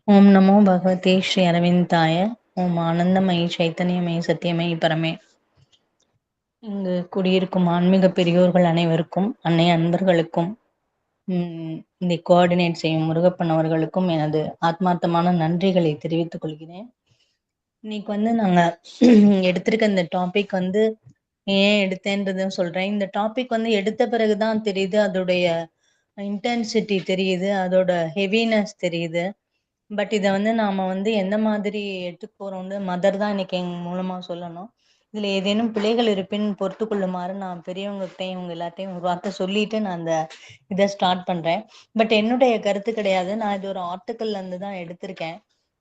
ஓம் நமோ பகவதே ஸ்ரீ அரவிந்தாய. ஓம் ஆனந்தமயி சைத்தன்யமயி சத்தியமயி பரமே. இங்கு குடியிருக்கும் ஆன்மீக பெரியோர்கள் அனைவருக்கும், அன்னை அன்பர்களுக்கும், இதை கோஆர்டினேட் செய்யும் முருகப்பன் அவர்களுக்கும் எனது ஆத்மார்த்தமான நன்றிகளை தெரிவித்துக் கொள்கிறேன். இன்னைக்கு நாங்க எடுத்திருக்க இந்த டாபிக் ஏன் எடுத்தேன்றத சொல்றேன். இந்த டாபிக் எடுத்த பிறகுதான் தெரியுது, அதோடைய இன்டென்சிட்டி தெரியுது, அதோட ஹெவினஸ் தெரியுது. பட் இத நாம எந்த மாதிரி எடுத்துக்க போறோம்னு மதர் தான் இன்னைக்கு எங்க மூலமா சொல்லணும். இதுல ஏதேனும் பிழைகள் இருப்பின் பொறுத்துக் கொள்ளுமாறு நான் பெரியவங்ககிட்டயும் இவங்க எல்லாத்தையும் ஒரு வார்த்தை சொல்லிட்டு நான் அந்த இதை ஸ்டார்ட் பண்றேன். பட் என்னுடைய கருத்து கிடையாது. நான் இது ஒரு ஆர்டிக்கல்ல இருந்து தான் எடுத்திருக்கேன்.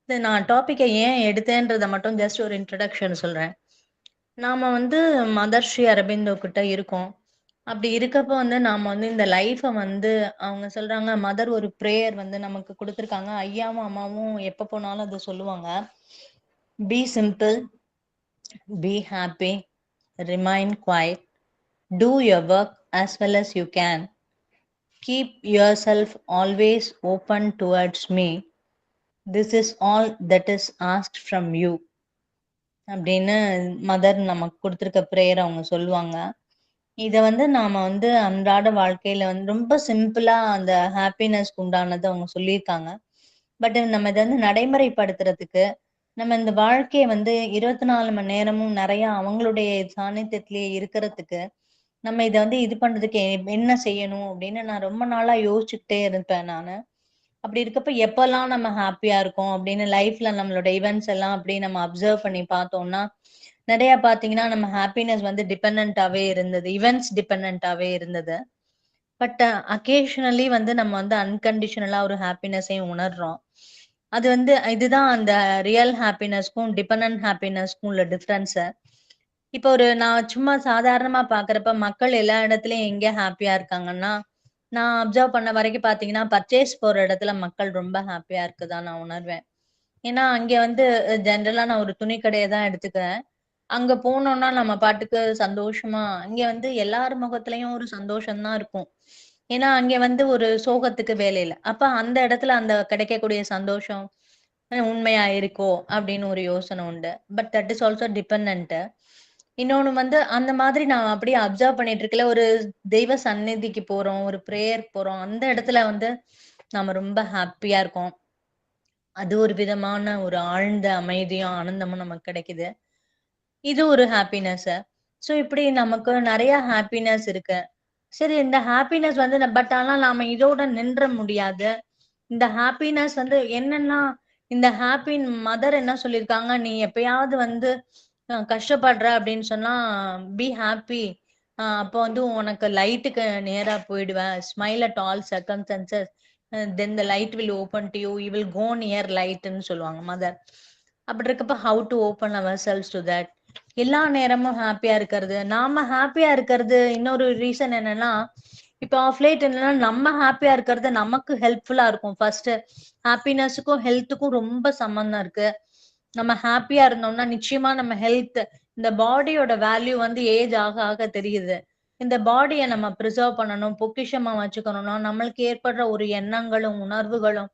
இது நான் டாபிக்கை ஏன் எடுத்தேன்றதை மட்டும் ஜஸ்ட் ஒரு இன்ட்ரடக்ஷன் சொல்றேன். நாம மதர் ஸ்ரீ அரபிந்தோ கிட்ட இருக்கோம். அப்படி இருக்கப்ப நாம இந்த லைஃப அவங்க சொல்றாங்க, மதர் ஒரு பிரேயர் நமக்கு குடுத்துருக்காங்க. ஐயாவும், அம்மாவும் எப்ப போனாலும் அத சொல்லுவாங்க. Be simple, be happy, remain quiet, do your work as well as you can, keep yourself always open towards me, this is all that is asked from you அப்படின்னு மதர் நமக்கு கொடுத்துருக்க பிரேயர் அவங்க சொல்லுவாங்க. இத நாம அன்றாட வாழ்க்கையில ரொம்ப சிம்பிளா அந்த ஹாப்பினஸ்க்கு உண்டானது அவங்க சொல்லியிருக்காங்க. பட் நம்ம இத நடைமுறைப்படுத்துறதுக்கு, நம்ம இந்த வாழ்க்கைய 24 மணி நேரமும் நிறைய அவங்களுடைய சாநித்தியத்திலேயே இருக்கிறதுக்கு, நம்ம இத இது பண்றதுக்கு என்ன செய்யணும் அப்படின்னு நான் ரொம்ப நாளா யோசிச்சுக்கிட்டே இருப்பேன் நானு. அப்படி இருக்கப்ப எப்பல்லாம் நம்ம ஹாப்பியா இருக்கோம் அப்படின்னு லைஃப்ல நம்மளோட ஈவென்ட்ஸ் எல்லாம் அப்படி நம்ம அப்சர்வ் பண்ணி பார்த்தோம்னா, நிறைய பாத்தீங்கன்னா நம்ம ஹாப்பினஸ் டிபெண்டன்டாவே இருந்தது. ஈவென்ட்ஸ் டிபெண்டன்டாவே இருந்தது. பட் அக்கேஷனலி நம்ம அன்கண்டிஷனலா ஒரு ஹாப்பினஸையும் உணர்றோம். அது இதுதான் அந்த ரியல் ஹாப்பினஸ்க்கும் டிபெண்டன்ட் ஹாப்பினஸ்க்கும் உள்ள டிஃபரன்ஸ். இப்போ நான் சும்மா சாதாரணமா பாக்குறப்ப மக்கள் எல்லா இடத்துலயும் எங்க ஹாப்பியா இருக்காங்கன்னா, நான் அப்சர்வ் பண்ண வரைக்கும் பாத்தீங்கன்னா, பர்ச்சேஸ் போற இடத்துல மக்கள் ரொம்ப ஹாப்பியா இருக்குதா நான் உணர்வேன். ஏன்னா அங்க ஜென்ரலா நான் ஒரு துணி கடையை தான் எடுத்துக்கிறேன். அங்க போனோம்னா நம்ம பாட்டுக்கு சந்தோஷமா அங்க எல்லார் முகத்திலயும் ஒரு சந்தோஷம் தான் இருக்கும். ஏன்னா அங்க ஒரு சோகத்துக்கு வேலை இல்ல. அப்ப அந்த இடத்துல அந்த கிடைக்கக்கூடிய சந்தோஷம் உண்மையா இருக்கோ அப்படின்னு ஒரு யோசனை உண்டு. But that is also dependent. இன்னொன்னு அந்த மாதிரி நான் அப்படியே அப்சர்வ் பண்ணிட்டு இருக்கல, ஒரு தெய்வ சந்நிதிக்கு போறோம், ஒரு பிரேயர் போறோம். அந்த இடத்துல நாம ரொம்ப ஹாப்பியா இருக்கோம். அது ஒரு விதமான ஒரு ஆழ்ந்த அமைதியும் ஆனந்தமும் நமக்கு கிடைக்குது. இது ஒரு ஹாப்பினஸ். சோ இப்படி நமக்கு நிறைய ஹாப்பினஸ் இருக்கு. சரி, இந்த ஹாப்பினஸ் பட் ஆனா நாம இதோட நின்ற முடியாது. இந்த ஹாப்பினஸ் என்னன்னா, இந்த ஹாப்பி மதர் என்ன சொல்லியிருக்காங்க, நீ எப்பயாவது கஷ்டப்படுற அப்படின்னு சொன்னா பி ஹாப்பி. அப்போ உனக்கு லைட்டுக்கு நேரா போயிடுவ. Smile at all circumstances, then the light will open to you, you will go near லைட்ன்னு சொல்லுவாங்க மதர். அப்படி இருக்கப்ப how to open our cells to that. எல்லா நேரமும் ஹாப்பியா இருக்கிறது, நாம ஹாப்பியா இருக்கிறது. இன்னொரு ரீசன் என்னன்னா, இப்போ ஆஃப் லேட் என்னன்னா நம்ம ஹாப்பியா இருக்கிறது நமக்கு ஹெல்ப்ஃபுல்லா இருக்கும். ஃபர்ஸ்ட் ஹாப்பினஸுக்கும் ஹெல்த்துக்கும் ரொம்ப சம்பந்தம் இருக்கு. நம்ம ஹாப்பியா இருந்தோம்னா நிச்சயமா நம்ம ஹெல்த், இந்த பாடியோட வேல்யூ ஏஜ் ஆக ஆக தெரியுது. இந்த பாடிய நம்ம ப்ரிசர்வ் பண்ணணும், பொக்கிஷமா வச்சுக்கணும்னா நம்மளுக்கு ஏற்படுற ஒரு எண்ணங்களும் உணர்வுகளும்,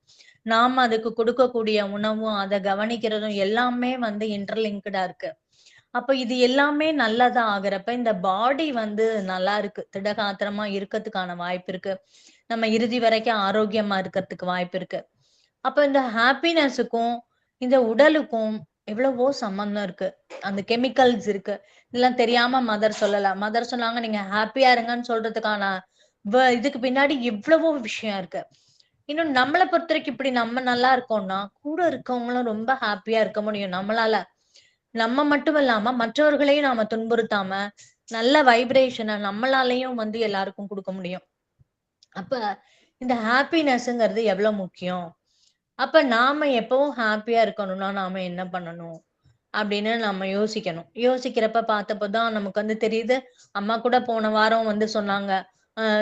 நாம அதுக்கு கொடுக்கக்கூடிய உணவும் அதை கவனிக்கிறதும் எல்லாமே இன்டர்லிங்க்டா இருக்கு. அப்ப இது எல்லாமே நல்லதா ஆகுறப்ப இந்த பாடி நல்லா இருக்கு, திடகாத்திரமா இருக்கிறதுக்கான வாய்ப்பு இருக்கு. நம்ம இறுதி வரைக்கும் ஆரோக்கியமா இருக்கிறதுக்கு வாய்ப்பு இருக்கு. அப்ப இந்த ஹாப்பினஸுக்கும் இந்த உடலுக்கும் எவ்வளவோ சம்பந்தம் இருக்கு. அந்த கெமிக்கல்ஸ் இருக்கு. இதெல்லாம் தெரியாம மதர் சொல்லல. மதர் சொன்னாங்க, நீங்க ஹாப்பியா இருங்கன்னு சொல்றதுக்கான இதுக்கு பின்னாடி எவ்வளவோ விஷயம் இருக்கு. இன்னும் நம்மளை பொறுத்த வரைக்கும் இப்படி நம்ம நல்லா இருக்கோம்னா கூட இருக்கவங்களும் ரொம்ப ஹாப்பியா இருக்க முடியும் நம்மளால. நம்ம மட்டும் இல்லாம மற்றவர்களையும் நாம துன்புறுத்தாம நல்ல வைப்ரேஷனை நம்மளாலையும் எல்லாருக்கும் கொடுக்க முடியும். அப்ப இந்த ஹாப்பினஸ்ங்கிறது எவ்வளவு முக்கியம். அப்ப நாம எப்பவும் ஹாப்பியா இருக்கணும்னா நாம என்ன பண்ணணும் அப்படின்னு நம்ம யோசிக்கணும். யோசிக்கிறப்ப பார்த்தப்பதான் நமக்கு தெரியுது. அம்மா கூட போன வாரம் சொன்னாங்க,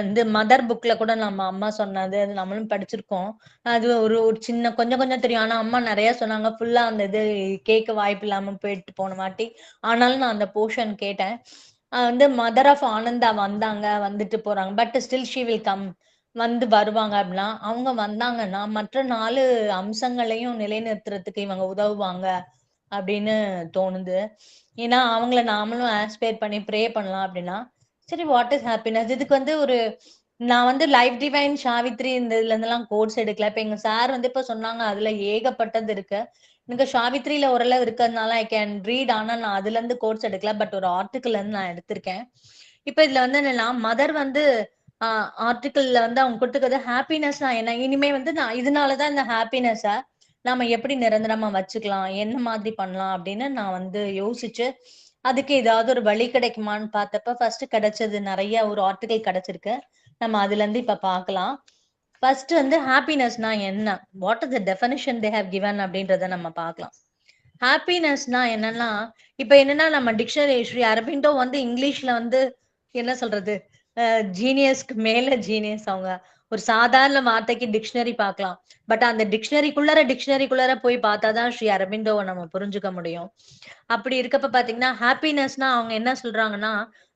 இந்த மதர் புக்ல கூட நம்ம அம்மா சொன்னது அது நம்மளும் படிச்சிருக்கோம். அது ஒரு ஒரு சின்ன கொஞ்சம் கொஞ்சம் தெரியும். ஆனா அம்மா நிறைய சொன்னாங்க. ஃபுல்லா அந்த இது கேட்க வாய்ப்பு இல்லாம போயிட்டு போன வாட்டி. ஆனாலும் நான் அந்த போர்ஷன் கேட்டேன். மதர் ஆஃப் ஆனந்தா வந்தாங்க, வந்துட்டு போறாங்க. But still she will come. வந்து வருவாங்க அப்படின்னா, அவங்க வந்தாங்கன்னா, மற்ற 4 அம்சங்களையும் நிலைநிறுத்துறதுக்கு இவங்க உதவுவாங்க அப்படின்னு தோணுது. ஏன்னா, அவங்கள நாமளும் ஆஸ்பயர் பண்ணி ப்ரே பண்ணலாம் அப்படின்னா, சரி வாட் இஸ் ஹாப்பினஸ்? இதுக்கு வந்து ஒரு நான் வந்து லைஃப் டிவைன் சாவித்ரி இந்த இதுலருந்துலாம் கோர்ஸ் எடுக்கல. இப்ப எங்க சார் வந்து இப்ப சொன்னாங்க, அதுல ஏகப்பட்டது இருக்கு. எனக்கு சாவித்ரில ஓரளவு இருக்கிறதுனால ஐ கேன் ரீட். ஆனா நான் அதுலருந்து கோர்ஸ் எடுக்கல. பட் ஒரு ஆர்டிக்கிள்ல இருந்து நான் எடுத்திருக்கேன். இப்ப இதுல வந்து என்னன்னா, மதர் வந்து ஆ ஆர்டிக்கிள்ல வந்து அவங்க குடுத்துருக்கிறது ஹாப்பினஸ்னா என்ன? இனிமே வந்து நான் இதனால தான் இந்த ஹாப்பினஸ நாம எப்படி நிரந்தரமா வச்சுக்கலாம்? என்ன மாதிரி பண்ணலாம்? அப்படின்னு நான் வந்து யோசிச்சு, அதுக்கு ஏதாவது ஒரு வழி கிடைக்குமான்னு பார்த்தப்ப, ஃபர்ஸ்ட் கிடைச்சது நெறைய ஒரு ஆர்டிக்கிள் கிடைச்சிருக்கு. நம்ம அதுலருந்து இப்ப பார்க்கலாம். ஃபர்ஸ்ட் வந்து ஹாப்பினஸ்னா என்ன? What is the definition they have given அப்படின்றத நம்ம பார்க்கலாம். ஹாப்பினஸ்னா என்னன்னா, இப்ப என்னன்னா நம்ம டிக்ஷனரி ஸ்ரீ அரபிண்டோ வந்து இங்கிலீஷ்ல வந்து என்ன சொல்றது? ஜீனியஸ்க்கு மேல ஜீனியஸ் அவங்க. ஒரு சாதாரண வார்த்தைக்கு டிக்ஷனரி பார்க்கலாம். பட் அந்த டிக்ஷனரிக்குள்ளார போய் பார்த்தா தான் ஸ்ரீ அரபிண்டோவ நம்ம புரிஞ்சுக்க முடியும். அப்படி இருக்கப்ப பார்த்தீங்கன்னா, ஹாப்பினஸ்னா அவங்க என்ன சொல்றாங்கன்னா,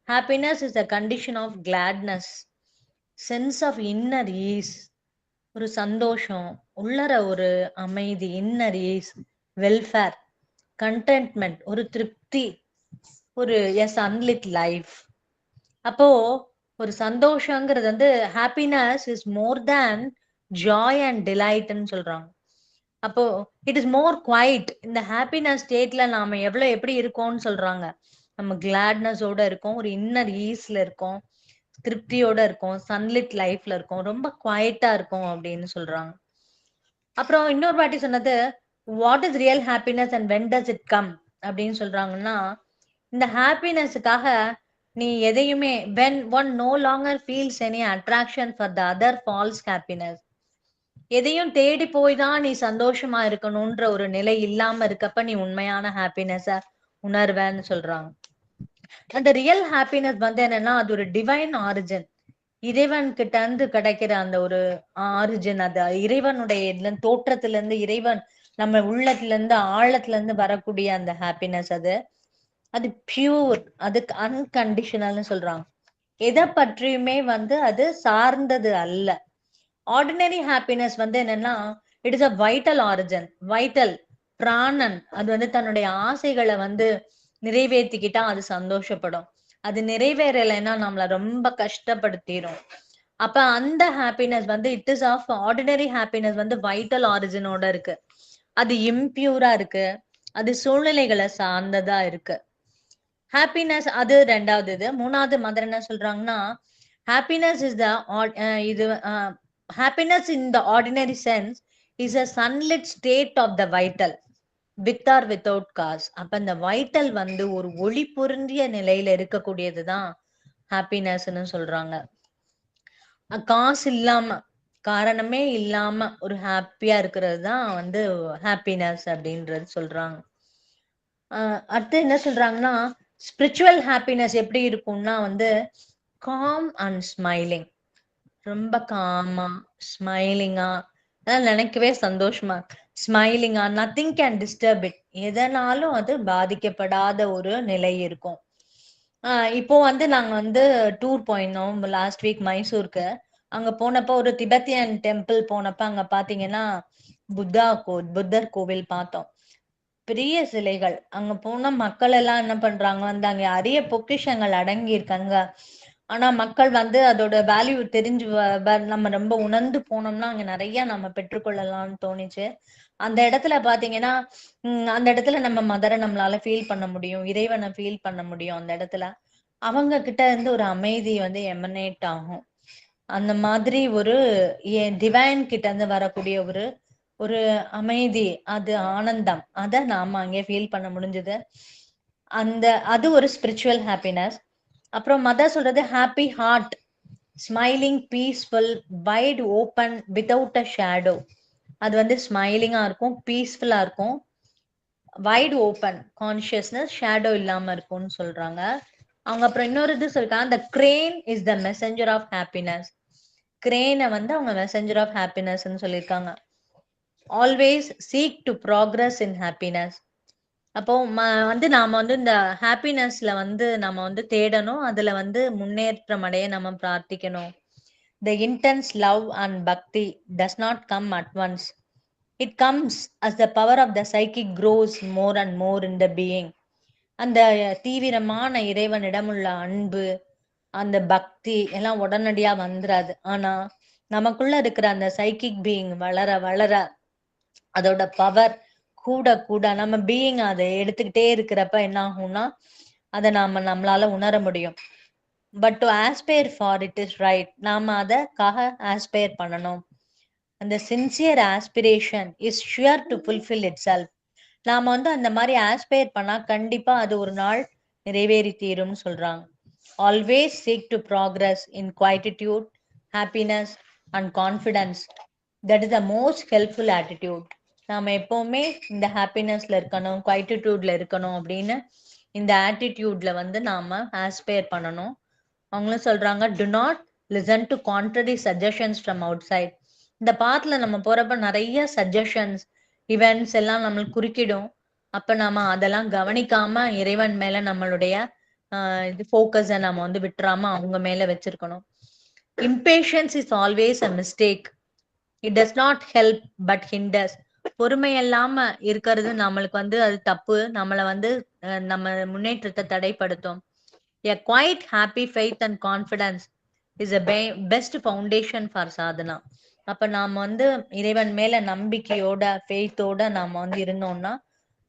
happiness is the condition of gladness, sense of inner ease, ஒரு சந்தோஷம், உள்ளர ஒரு அமைதி, இன்னர் ஈஸ், வெல்ஃபேர், கன்டென்ட்மென்ட், ஒரு திருப்தி, ஒரு சன்லிட் லைஃப். அப்போ ஒரு சந்தோஷங்கிறது வந்து happiness is more than joy and டிலைட்ன்னு சொல்றாங்க. அப்போ இட் இஸ் மோர் குவைட். இந்த ஹாப்பினஸ் ஸ்டேட்ல நாம எப்படி இருக்கோம்னு சொல்றாங்க. நம்ம கிளாட்னஸோட இருக்கோம், ஒரு இன்னர் ஈஸ்ல இருக்கோம், திருப்தியோட இருக்கோம், சன்லிட் லைஃப்ல இருக்கோம், ரொம்ப குவைட்டா இருக்கோம் அப்படின்னு சொல்றாங்க. அப்புறம் இன்னொரு வாட்டி சொன்னது, what is real happiness and when does it come அப்படின்னு சொல்றாங்கன்னா, இந்த ஹாப்பினஸ்க்காக நீ எதையுமே when one no longer feels any attraction for the other false happiness, எதையும் தேடி போய் தான் நீ சந்தோஷமா இருக்கணும்ன்ற ஒரு நிலை இல்லாம இருக்கப்ப நீ உண்மையான ஹாப்பினஸ உணர்வேன்னு சொல்றாங்க. அந்த ரியல் ஹாப்பினஸ் வந்து என்னன்னா, அது ஒரு டிவைன் ஆரிஜின். இறைவன் கிட்ட இருந்து கிடைக்கிற அந்த ஒரு ஆரிஜின், அது இறைவனுடைய தோற்றத்துல இருந்து இறைவன் நம்ம உள்ளத்துல இருந்து ஆழத்துல இருந்து வரக்கூடிய அந்த ஹாப்பினஸ் அது. அது பியூர், அதுக்கு அன்கண்டிஷனல்னு சொல்றாங்க. எதை பற்றியுமே வந்து அது சார்ந்தது அல்ல. ஆர்டினரி ஹாப்பினஸ் வந்து என்னன்னா, it is a vital origin, vital, பிராணன். அது வந்து தன்னுடைய ஆசைகளை வந்து நிறைவேத்திக்கிட்டா அது சந்தோஷப்படும். அது நிறைவேறலைன்னா நம்மள ரொம்ப கஷ்டப்படுத்திரும். அப்ப அந்த ஹாப்பினஸ் வந்து it is of ordinary happiness வந்து வைட்டல் ஆரிஜினோட இருக்கு. அது இம்பியூரா இருக்கு. அது சூழ்நிலைகளை சார்ந்ததா இருக்கு. ஹாப்பினஸ் அது 2வது இது. 3வது மதர் என்ன சொல்றாங்கன்னா, ஹாப்பினஸ் இஸ் த இது happiness in the ordinary sense is a sunlit state of the vital with or without cause. அப்ப இந்த வைட்டல் வந்து ஒரு ஒளி பொருந்திய நிலையில இருக்கக்கூடியதுதான் ஹாப்பினஸ்ன்னு சொல்றாங்க. காசு இல்லாம, காரணமே இல்லாம ஒரு ஹாப்பியா இருக்கிறது தான் வந்து ஹாப்பினஸ் அப்படின்றது சொல்றாங்க. அடுத்து என்ன சொல்றாங்கன்னா, ஸ்பிரிச்சுவல் ஹாப்பினஸ் எப்படி இருக்கும்னா வந்து காம் அண்ட் ஸ்மைலிங். ரொம்ப காமா, ஸ்மைலிங்கா, அதெல்லாம் நினைக்கவே சந்தோஷமா, ஸ்மைலிங்கா, நத்திங் கேன் டிஸ்டர்ப் இட். எதனாலும் அது பாதிக்கப்படாத ஒரு நிலை இருக்கும். இப்போ வந்து நாங்க வந்து டூர் போயிருந்தோம் லாஸ்ட் வீக் மைசூருக்கு. அங்க போனப்போ ஒரு திபெத்தியன் டெம்பிள் போனப்ப அங்க பாத்தீங்கன்னா, புத்தர் கோவில் பார்த்தோம். பெரிய சிலைகள். அங்க போனா மக்கள் எல்லாம் என்ன பண்றாங்க வந்து அங்க அரிய பொக்கிஷங்கள் அடங்கி இருக்காங்க. ஆனா மக்கள் வந்து அதோட வேல்யூ தெரிஞ்சு நம்ம ரொம்ப உணர்ந்து போனோம்னா அங்க நிறைய நம்ம பெற்றுக்கொள்ளலாம்னு தோணுச்சு. அந்த இடத்துல பாத்தீங்கன்னா, அந்த இடத்துல நம்ம மதர நம்மளால ஃபீல் பண்ண முடியும். இறைவன ஃபீல் பண்ண முடியும் அந்த இடத்துல. அவங்க கிட்ட இருந்து ஒரு அமைதி வந்து எமனேட் ஆகும். அந்த மாதிரி ஒரு டிவைன் கிட்ட இருந்து வரக்கூடிய ஒரு ஒரு அமைதி, அது ஆனந்தம். அத நாம அங்கே ஃபீல் பண்ண முடிஞ்சது. அந்த அது ஒரு ஸ்பிரிச்சுவல் ஹாப்பினஸ். அப்புறம் மதர் சொல்றது happy heart, smiling, peaceful, wide open, without a shadow. அது வந்து ஸ்மைலிங்கா இருக்கும், பீஸ்ஃபுல்லா இருக்கும், வைட் ஓப்பன் கான்ஷியஸ்னஸ், ஷேடோ இல்லாம இருக்கும்னு சொல்றாங்க. அவங்க அப்புறம் இன்னொரு இது சொல்லிருக்காங்க, the crane is the messenger of happiness. கிரேனை வந்து அவங்க மெசஞ்சர் ஆஃப் ஹாப்பினஸ்ன்னு சொல்லியிருக்காங்க. Always seek to progress in happiness. அப்போ வந்து நாம வந்து இந்த ஹாப்பினஸ்ல வந்து நம்ம வந்து தேடணும். அதுல வந்து முன்னேற்றம் அடைய நம்ம பிரார்த்திக்கணும். The intense love and bhakti does not come at once. It comes as the power of the psychic grows more and more in the being. அந்த தீவிரமான இறைவனிடமுள்ள அன்பு, அந்த பக்தி எல்லாம் உடனடியா வந்துராது. ஆனா நமக்குள்ள இருக்கிற அந்த சைக்கிக் பீயிங் வளர வளர அதோட பவர் கூட கூட நம்ம பீயிங் அதை எடுத்துக்கிட்டே இருக்கிறப்ப என்ன ஆகும்னா அதை நம்மளால உணர முடியும். But to Aspire for it is right, நாம அதற்காக ஆஸ்பயர் பண்ணணும். அந்த sincere aspiration is sure to fulfil it self. நாம அந்த மாதிரி ஆஸ்பயர் பண்ணா கண்டிப்பா அது ஒரு நாள் நிறைவேறி தீரும்னு சொல்றாங்க. Always seek to progress in quietude, happiness and confidence. That is the most helpful attitude. நாம எப்பவுமே இந்த ஹாப்பினஸ்ல இருக்கணும், குவைட்டிடியூட்ல இருக்கணும் அப்படின்னு இந்த ஆட்டிடியூட்ல நாம ஆஸ்பயர் பண்ணணும். அவங்களும் சொல்றாங்க, do not listen to contrary suggestions from outside. இந்த பாத்துல நம்ம போறப்ப நிறைய சஜஷன்ஸ் இவெண்ட்ஸ் எல்லாம் நம்மளுக்கு குறுக்கிடும். அப்ப நாம அதெல்லாம் கவனிக்காம இறைவன் மேல நம்மளுடைய இது ஃபோக்கஸை நம்ம விட்டுறாம அவங்க மேல வச்சிருக்கணும். Impatience is always a mistake. It does not help but hinders. பொறுமை இல்லாம இருக்கிறது நம்மளுக்கு அது தப்பு. நம்மளை நம்ம முன்னேற்றத்தை தடைப்படுத்தும். A quite happy faith and confidence is a best foundation for sadhana. அப்ப நாம இறைவன் மேல நம்பிக்கையோட ஃபெய்த்தோட நாம இருந்தோம்னா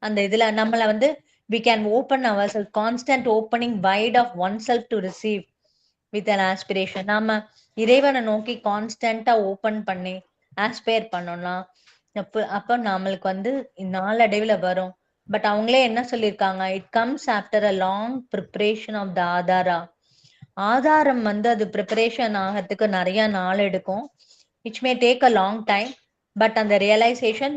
அந்த இதுல நம்மள we can open ourselves, constant opening wide of oneself to receive with an aspiration. நாம இறைவனை நோக்கி கான்ஸ்டன்டா ஓபன் பண்ணி ஆஸ்பயர் பண்ணோம்னா அப்ப நம்மளுக்கு நாளடைவுல வரும். பட் அவங்களே என்ன சொல்லியிருக்காங்க, it comes after a long preparation of the adhara. ஆதாரம் அது ப்ரிப்பரேஷன் ஆகிறதுக்கு நிறைய நாள் எடுக்கும். It's may take a long time, but அந்த ரியலைசேஷன்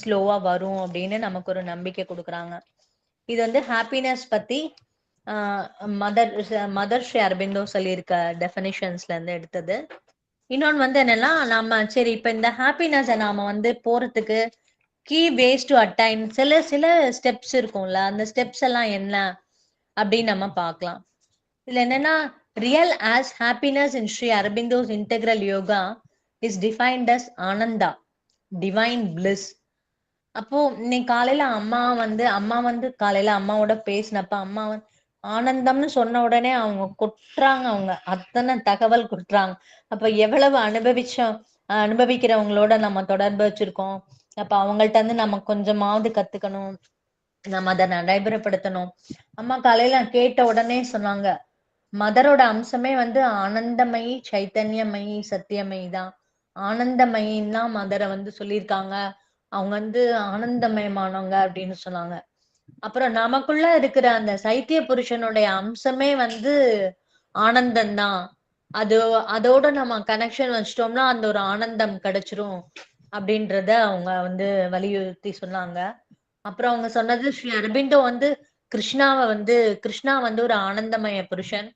ஸ்லோவா வரும் அப்படின்னு நமக்கு ஒரு நம்பிக்கை கொடுக்குறாங்க. இது ஹாப்பினஸ் பத்தி மதர் மதர் ஸ்ரீ அரபிந்தோ சொல்லியிருக்க டெஃபினிஷன்ஸ்ல இருந்து எடுத்தது. இன்னொன்னு என்னன்னா, நம்ம சரி இப்ப இந்த ஹாப்பினஸ் நாம போறதுக்கு கீ வேஸ் டு அட்டைன் சில சில ஸ்டெப்ஸ் இருக்கும்ல, அந்த ஸ்டெப்ஸ் எல்லாம் என்ன அப்படின்னு நம்ம பார்க்கலாம். இதுல என்னன்னா, real as happiness in Sri Aurobindo's integral yoga is defined as ananda, divine bliss. அப்போ இன்னைக்கு காலையில அம்மா காலையில அம்மாவோட பேசினப்ப அம்மா ஆனந்தம்னு சொன்ன உடனே அவங்க கொட்டுறாங்க, அவங்க அத்தனை தகவல் கொட்டுறாங்க. அப்ப எவ்வளவு அனுபவிக்கிறவங்களோட நம்ம தொடர்பு வச்சிருக்கோம். அப்ப அவங்கள்ட்ட நம்ம கொஞ்சமாவது கத்துக்கணும், நம்ம அதை நடைமுறைப்படுத்தணும். அம்மா காலையில கேட்ட உடனே சொன்னாங்க, மதரோட அம்சமே ஆனந்தமயி, சைத்தன்யமயி, சத்தியமயி தான். ஆனந்தமயின்னா மதரை சொல்லியிருக்காங்க. அவங்க ஆனந்தமயமானவங்க அப்படின்னு சொன்னாங்க. அப்புறம் நமக்குள்ள இருக்கிற அந்த சைத்திய புருஷனுடைய அம்சமே ஆனந்தம் தான். அதோட நம்ம கனெக்ஷன் வச்சிட்டோம்னா அந்த ஒரு ஆனந்தம் கிடைச்சிரும் அப்படின்றத அவங்க வலியுறுத்தி சொன்னாங்க. அப்புறம் அவங்க சொன்னது, ஸ்ரீ அரபிந்தோ கிருஷ்ணாவை கிருஷ்ணா ஒரு ஆனந்தமய புருஷன்.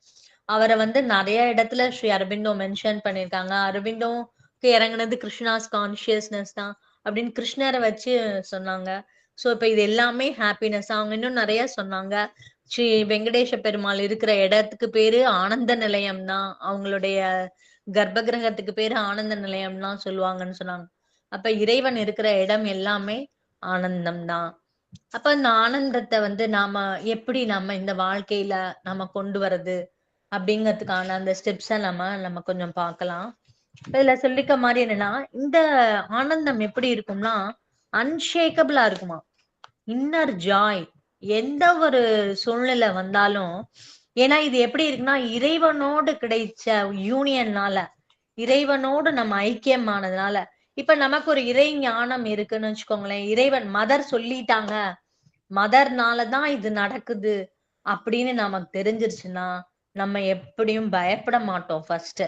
அவரை நிறைய இடத்துல ஸ்ரீ அரபிந்தோ மென்ஷன் பண்ணியிருக்காங்க. அரபிந்தோக்கு இறங்குனது கிருஷ்ணாஸ் கான்சியஸ்னஸ் தான் அப்படின்னு கிருஷ்ணரை வச்சு சொன்னாங்க. சோ இப்ப இது எல்லாமே ஹாப்பினஸ். அவங்க இன்னும் நிறைய சொன்னாங்க. ஸ்ரீ வெங்கடேஷ பெருமாள் இருக்கிற இடத்துக்கு பேரு ஆனந்த நிலையம் தான், அவங்களுடைய கர்ப்ப கிரகத்துக்கு பேரு ஆனந்த நிலையம் தான் சொல்லுவாங்கன்னு சொன்னாங்க. அப்ப இறைவன் இருக்கிற இடம் எல்லாமே ஆனந்தம் தான். அப்ப அந்த ஆனந்தத்தை நாம எப்படி நம்ம இந்த வாழ்க்கையில நம்ம கொண்டு வர்றது அப்படிங்கிறதுக்கான அந்த ஸ்டெப்ஸ நம்ம கொஞ்சம் பார்க்கலாம். இதுல சொல்லிக்க மாதிரி என்னன்னா, இந்த ஆனந்தம் எப்படி இருக்கும்னா அன்ஷேக்கபிளா இருக்குமா. இன்னர் ஜாய் எந்த ஒரு சூழ்நிலை வந்தாலும், ஏன்னா இது எப்படி இருக்குன்னா இறைவனோடு கிடைச்ச யூனியன்னால, இறைவனோடு நம்ம ஐக்கியமானதுனால. இப்ப நமக்கு ஒரு இறை ஞானம் இருக்குன்னு வச்சுக்கோங்களேன். இறைவன் மதர் சொல்லிட்டாங்க, மதர்னாலதான் இது நடக்குது அப்படின்னு நமக்கு தெரிஞ்சிருச்சுன்னா நம்ம எப்படியும் பயப்பட மாட்டோம். ஃபர்ஸ்ட்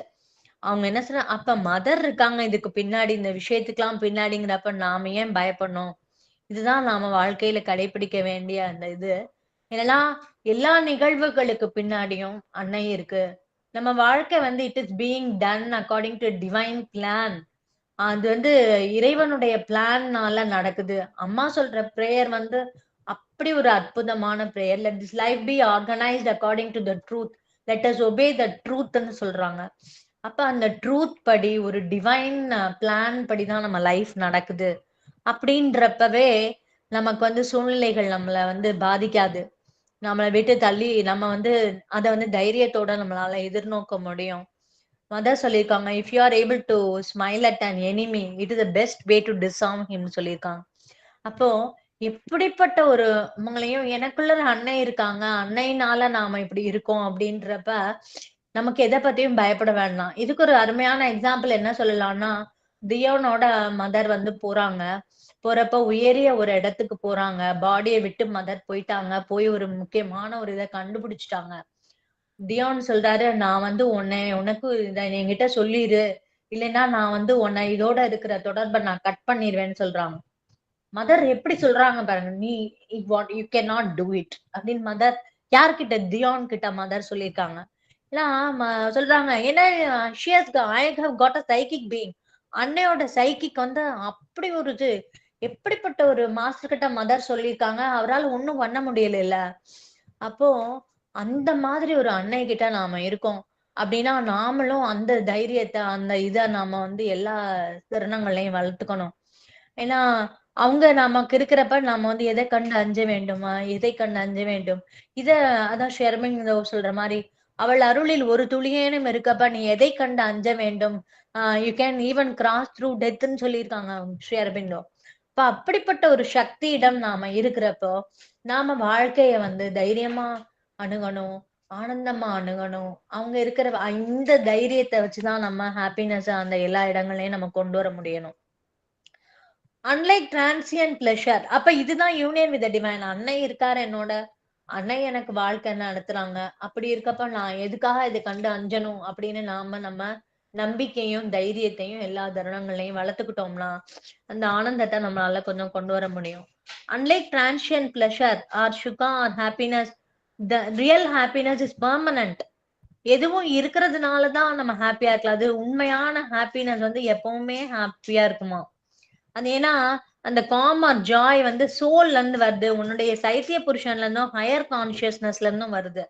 அவங்க என்ன சொன்னா, அப்ப மதர் இருக்காங்க இதுக்கு பின்னாடி, இந்த விஷயத்துக்கெல்லாம் பின்னாடிங்கிறப்ப நாம ஏன் பயப்படணும். இதுதான் நாம வாழ்க்கையில கடைபிடிக்க வேண்டிய அந்த இது. ஏன்னா எல்லா நிகழ்வுகளுக்கு பின்னாடியும் அன்னை இருக்கு. நம்ம வாழ்க்கை it is being ton according to divine plan. அது இறைவனுடைய பிளான்னால நடக்குது. அம்மா சொல்ற பிரேயர் அப்படி ஒரு அற்புதமான prayer. Let this life be organised according to the truth, let us obey the ட்ரூத்ன்னு சொல்றாங்க. அப்ப அந்த ட்ரூத் படி ஒரு டிவைன் பிளான் படிதான் நம்ம லைஃப் நடக்குது அப்படின்றப்பவே நமக்கு வந்து சூழ்நிலைகள் நம்மள வந்து பாதிக்காது. நம்மள விட்டு தள்ளி நம்ம வந்து அத வந்து தைரியத்தோட நம்மளால எதிர்நோக்க முடியும். மதர் சொல்லியிருக்காங்க, if you are able to smile at an enemy it is the best way to disarm him சொல்லியிருக்காங்க. அப்போ எப்படிப்பட்ட ஒரு உங்களையும் எனக்குள்ள ஒரு அன்னை இருக்காங்க. அன்னையினால நாம இப்படி இருக்கோம் அப்படின்றப்ப, நமக்கு எத பத்தியும் பயப்பட வேண்டாம். இதுக்கு ஒரு அருமையான எக்ஸாம்பிள் என்ன சொல்லலாம்னா, தியோனோட மதர் வந்து போறாங்க. போறப்ப உயரிய ஒரு இடத்துக்கு போறாங்க. பாடிய விட்டு மதர் போயிட்டாங்க. போய் ஒரு முக்கியமான ஒரு இத கண்டுபிடிச்சுட்டாங்க. தியோன் சொல்றாரு, "நான் வந்து உனக்கு இத என்கிட்ட சொல்லிரு. இல்லைன்னா நான் வந்து உன்னை இதோட இருக்கிற தொடர்ப நான் கட் பண்ணிருவேன்னு" சொல்றாங்க. மதர் எப்படி சொல்றாங்க பாருங்க. "நீ what you can not do it" அப்படின்னு மதர் யார்கிட்ட? தியான் கிட்ட மதர் சொல்லியிருக்காங்க. ஏன்னா சொல்றாங்க, ஏன்னா she has I have got a psychic being. அன்னையோட சைக்கிக் வந்து அப்படி ஒரு இது. எப்படிப்பட்ட ஒரு மாஸ்டர் கிட்ட மதர் சொல்லியிருக்காங்க. அவரால ஒண்ணும் பண்ண முடியலைல்ல. அப்போ அந்த மாதிரி ஒரு அன்னை கிட்ட நாம இருக்கோம். அப்படின்னா நாமளும் அந்த தைரியத்த, அந்த இத நாம வந்து எல்லா தருணங்கள்லயும் வளர்த்துக்கணும். ஏன்னா, அவங்க நமக்கு இருக்கிறப்ப நாம வந்து எதை கண்டு அஞ்ச வேண்டுமா? எதை கண்டு அஞ்ச வேண்டும்? இத அதான் ஷெர்மின் சொல்ற மாரி, "அவள் அருளில் ஒரு துளியேனும் இருக்கப்ப நீ எதைக் கண்டு அஞ்ச வேண்டும்? You can even cross through டெத்ன்னு" சொல்லியிருக்காங்க ஸ்ரீ அரபிந்தோ. அப்ப அப்படிப்பட்ட ஒரு சக்தியிடம் நாம இருக்கிறப்போ, நாம வாழ்க்கைய வந்து தைரியமா அணுகணும். ஆனந்தமா அணுகணும். அவங்க இருக்கிற இந்த தைரியத்த வச்சுதான் நம்ம ஹாப்பினஸ அந்த எல்லா இடங்கள்லயும் நம்ம கொண்டு வர முடியணும். Unlike transient pleasure. அப்ப இதுதான் யூனியன் வித் த டிவைன். அன்னை இருக்காரு என்னோட. அன்னை எனக்கு வாழ்க்கை நடத்துறாங்க. அப்படி இருக்கப்ப நான் எதுக்காக இத கண்டு அஞ்சணும் அப்படின்னு நம்ம நம்பிக்கையும், தைரியத்தையும் எல்லா தருணங்கள்லயும் வளர்த்துக்கிட்டோம்னா, அந்த ஆனந்தத்த நம்மளால கொஞ்சம் கொண்டு வர முடியும். அன்லைக் டிரான்சியன்ட் பிளஷர் ஆர் சுகா or happiness, the real happiness is permanent. எதுவும் இருக்கிறதுனால தான் நம்ம ஹாப்பியா இருக்கலாம். அது உண்மையான ஹாப்பினஸ் வந்து எப்பவுமே ஹாப்பியா இருக்குமா? அது ஏன்னா, அந்த காம் ஆர் ஜாய் வந்து சோல்ல இருந்து வருது. உன்னுடைய சைத்திய புருஷன்ல இருந்தும், ஹையர் கான்ஷியஸ்னஸ்ல இருந்தும் வருது.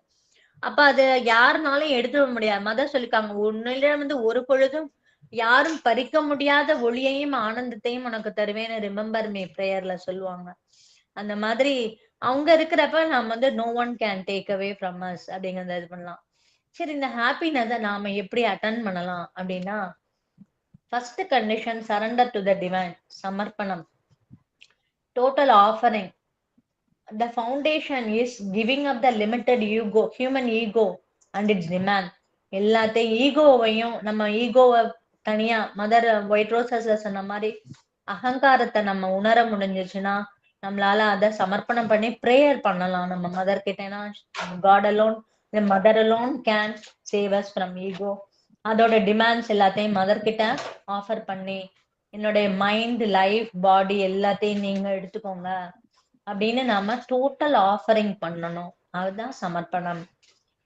அப்ப அது யாருனாலும் எடுத்துட முடியாது. மதர் சொல்லிருக்காங்க, "உன்னிடம் வந்து ஒரு பொழுதும் யாரும் பறிக்க முடியாத ஒளியையும், ஆனந்தத்தையும் உனக்கு தருவேன்னு ரிமெம்பர் மீ பிரேயர்ல சொல்லுவாங்க." அந்த மாதிரி அவங்க இருக்கிறப்ப நம்ம வந்து no one can take away from us அப்படிங்கிறத இது பண்ணலாம். சரி, இந்த ஹாப்பினஸ நாம எப்படி அட்டெண்ட் பண்ணலாம் அப்படின்னா, first condition surrender to the divine. சமர்ப்பணம். Total offering. The foundation is giving up the limited ego, human ego and its demand. எல்லாத்தையும் ஈகோவையும் நம்ம ஈகோவை தனியா மதர் ஒயிட் ரோசஸ்ல சொன்ன மாதிரி அகங்காரத்தை நம்ம உணர முடிஞ்சிச்சுன்னா நம்மளால அதை சமர்ப்பணம் பண்ணி ப்ரேயர் பண்ணலாம் நம்ம மதர் கிட்டனா. God alone, mother alone can save us from ego. அதோட டிமாண்ட்ஸ் எல்லாத்தையும் மதர் கிட்ட ஆஃபர் பண்ணி, என்னுடைய மைண்ட், லைஃப், பாடி எல்லாத்தையும் நீங்க எடுத்துக்கோங்க அப்படின்னு நாம டோட்டல் ஆஃபரிங் பண்ணணும். அதுதான் சமர்ப்பணம்.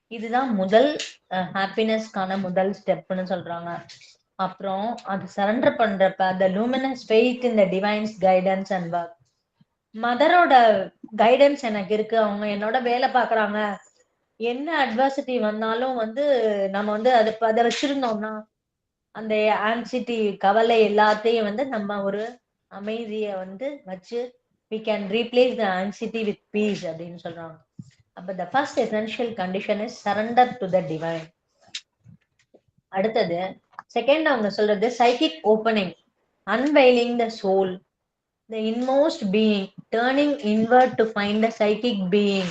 இதுதான் முதல் ஹாப்பினஸ்க்கான முதல் ஸ்டெப்னு சொல்றாங்க. அப்புறம் அது சரண்டர் பண்றப்ப the luminous faith in the divine's guidance and work. மதரோட கைடன்ஸ் எனக்கு இருக்கு. அவங்க என்னோட வேலை பாக்குறாங்க. என்ன அட்வர்சிட்டி வந்தாலும் வந்து நம்ம வந்து அதை வச்சிருந்தோம்னா அந்த ஆன்சிட்டி, கவலை எல்லாத்தையும் வந்து நம்ம ஒரு அமைதிய வந்து வச்சு we can replace the anxiety with peace அப்படின்னு சொல்றாங்க. அப்ப the first essential condition is surrender to the divine. அடுத்தது செகண்ட் அவங்க சொல்றது psychic opening, unveiling the soul, the inmost being, turning inward to find the psychic being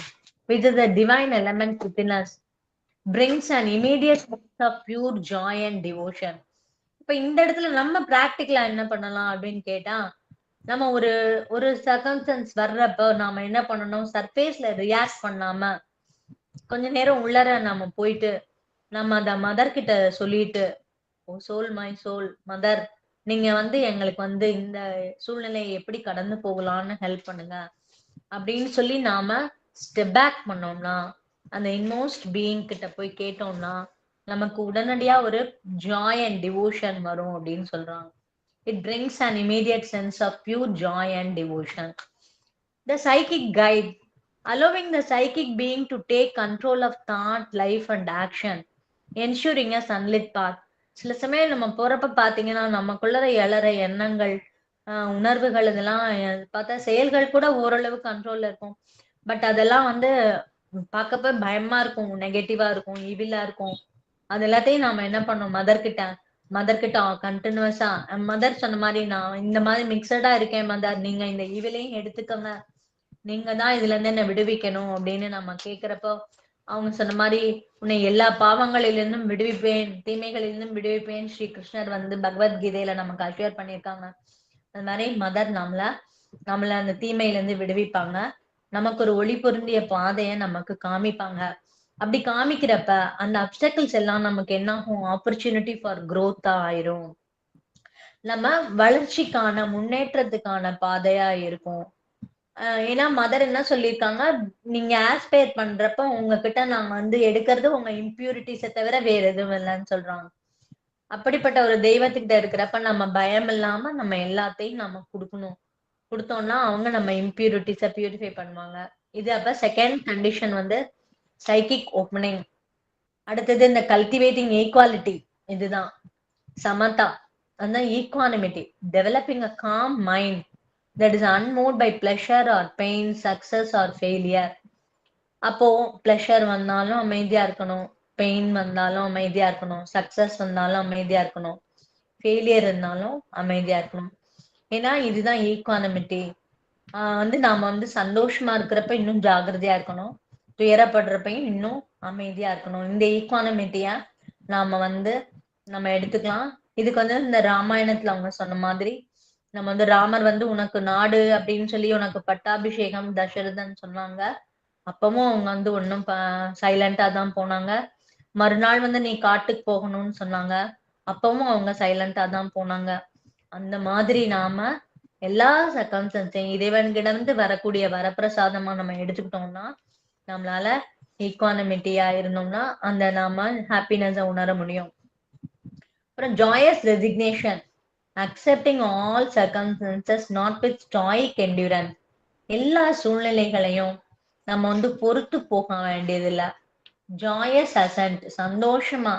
which is the divine element within us, brings an immediate sense of pure joy and devotion. இப்ப இந்த இடத்துல நம்ம பிராக்டிகலா என்ன பண்ணலாம் அப்படின்னு கேட்டா, நம்ம ஒரு ஒரு சர்க்கம்ஸ்டன்ஸ் வர்றப்ப நாம என்ன பண்ணணும்? சர்ஃபேஸ்ல ரியாக்ட் பண்ணாம கொஞ்ச நேரம் உள்ளர நாம போயிட்டு நம்ம அத மதர் கிட்ட சொல்லிட்டு, "ஓ சோல், மை சோல், மதர், நீங்க வந்து எங்களுக்கு வந்து இந்த சூழ்நிலையை எப்படி கடந்து போகலாம்னு ஹெல்ப் பண்ணுங்க" அப்படின்னு சொல்லி நாம ஸ்டெப் பேக் பண்ணோம்னா, அந்த இன்மோஸ்ட் பீயிங் கிட்ட போய் கேட்டோம்னா நமக்கு உடனடியா ஒரு ஜாய் அண்ட் டிவோஷன் வரும் அப்படின்னு சொல்றாங்க. It brings an immediate sense of pure joy and devotion. The psychic guide, allowing the psychic being to take control of thought, life, and action, ensuring a sunlit path. சில சமயம் நம்ம போறப்ப பாத்தீங்கன்னா, நமக்குள்ள எழற எண்ணங்கள், உணர்வுகள் இதெல்லாம் பார்த்தா செயல்கள் கூட ஓரளவு கண்ட்ரோல்ல இருக்கும். பட் அதெல்லாம் வந்து பார்க்கப்ப பயமா இருக்கும். நெகட்டிவா இருக்கும். ஈவிலா இருக்கும். அது எல்லாத்தையும் நாம என்ன பண்ணோம், மதர் கிட்ட கன்டினியூஸா மதர் சொன்ன மாரி, "நான் இந்த மாரி மிக்ஸடா இருக்கேன் மதர். நீங்க இந்த ஈவிலையும் எடுத்துக்கங்க. நீங்க தான் இதுலருந்து என்ன விடுவிக்கணும்." அப்படின்னு நம்ம கேட்கிறப்போ, அவங்க சொன்ன மாரி, "உன்னை எல்லா பாவங்களிலிருந்தும் விடுவிப்பேன். தீமைகளிலிருந்தும் விடுவிப்பேன்." ஸ்ரீ கிருஷ்ணர் வந்து பகவத்கீதையில நமக்கு அஷ்யூர் பண்ணியிருக்காங்க. அது மாரி மதர் நம்மள அந்த தீமையிலிருந்து விடுவிப்பாங்க. நமக்கு ஒரு ஒளி பொருந்திய பாதைய நமக்கு காமிப்பாங்க. அப்படி காமிக்கிறப்ப, அந்த அப்ஸ்டக்கிள்ஸ் எல்லாம் நமக்கு என்னாகும்? ஆப்பர்ச்சுனிட்டி ஃபார் குரோத்தா ஆயிரும். நம்ம வளர்ச்சிக்கான, முன்னேற்றத்துக்கான பாதையா இருக்கும். ஏன்னா மதர் என்ன சொல்லியிருக்காங்க, நீங்க ஆஸ்பயர் பண்றப்ப உங்ககிட்ட நாங்க வந்து எடுக்கிறது உங்க இம்பியூரிட்டீஸ தவிர வேற எதுவும் இல்லன்னு சொல்றாங்க. அப்படிப்பட்ட ஒரு தெய்வத்துக்கிட்ட இருக்கிறப்ப நம்ம பயம் இல்லாம நம்ம எல்லாத்தையும் நம்ம குடுக்கணும். குடுத்தோம்னா, அவங்க நம்ம இம்பியூரிட்டீஸ பியூரிஃபை பண்ணுவாங்க. இது அப்ப செகண்ட் கண்டிஷன் வந்து சைக்கிக் ஓப்பனிங். அடுத்தது இந்த கல்டிவேட்டிங் ஈக்வாலிட்டி. இதுதான். சமதா. அந்த equanimity. Developing a com mind that is unmoved by pleasure or pain, success or failure. அப்போ பிளஷர் வந்தாலும் அமைதியா இருக்கணும். பெயின் வந்தாலும் அமைதியா இருக்கணும். சக்சஸ் வந்தாலும் அமைதியா இருக்கணும். ஃபெயிலியர் இருந்தாலும் அமைதியா இருக்கணும். ஏன்னா இதுதான் ஈக்வானிமிட்டி. வந்து நாம வந்து சந்தோஷமா இருக்கிறப்ப இன்னும் ஜாக்கிரதையா இருக்கணும். துயரப்படுறப்பயும் இன்னும் அமைதியா இருக்கணும். இந்த ஈக்வானிமிட்டிய நாம வந்து நம்ம எடுத்துக்கலாம். இதுக்கு வந்து இந்த ராமாயணத்துல அவங்க சொன்ன மாதிரி, நம்ம வந்து ராமர் வந்து உனக்கு நாடு அப்படின்னு சொல்லி உனக்கு பட்டாபிஷேகம் தசரதன் சொன்னாங்க. அப்பவும் அவங்க வந்து ஒண்ணும் சைலண்டா தான் போனாங்க. மறுநாள் வந்து நீ காட்டுக்கு போகணும்னு சொன்னாங்க. அப்பவும் அவங்க சைலண்டா தான் போனாங்க. அந்த மாதிரி நாம எல்லா சர்க்கம்ஸ்டன்ஸையும் இறைவன்கிடமிருந்து வரக்கூடிய வரப்பிரசாதமா நம்ம எடுத்துக்கிட்டோம்னா, நம்மளால ஈக்வானிமிட்டியா இருந்தோம்னா, அந்த நாம ஹாப்பினஸ உணர முடியும். அப்புறம் joyous resignation. Accepting all circumstances not with stoic endurance. எல்லா சூழ்நிலைகளையும் நம்ம வந்து பொறுத்து போக வேண்டியதில்ல. ஜாயஸ் அசன்ட். சந்தோஷமா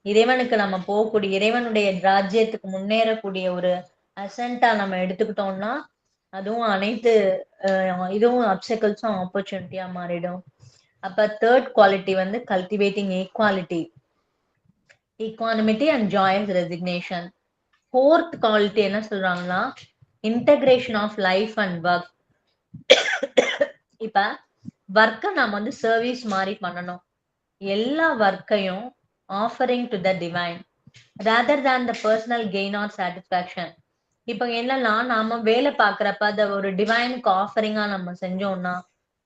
இறைவனுக்கு நம்ம போகக்கூடிய, இறைவனுடைய ராஜ்யத்துக்கு முன்னேறக்கூடிய ஒரு அசென்ட்டா நம்ம எடுத்துக்கிட்டோம்னா, அதுவும் அனைத்து இதுவும் அப்சக்கிள்ஸும் ஆப்பர்ச்சுனிட்டியா மாறிடும். அப்ப தேர்ட் குவாலிட்டி வந்து cultivating equality, equanimity and joyous resignation. Fourth quality என்ன சொல்றாங்கன்னா, integration of life and work. இப்ப ஒர்க்கை நாம வந்து சர்வீஸ் மாதிரி பண்ணணும். எல்லா ஒர்க்கையும் offering to the divine rather than the personal gain or satisfaction. இப்ப என்னன்னா, நாம வேலை பாக்குறப்ப அத ஒரு டிவைனுக்கு ஆஃபரிங்கா நம்ம செஞ்சோம்னா,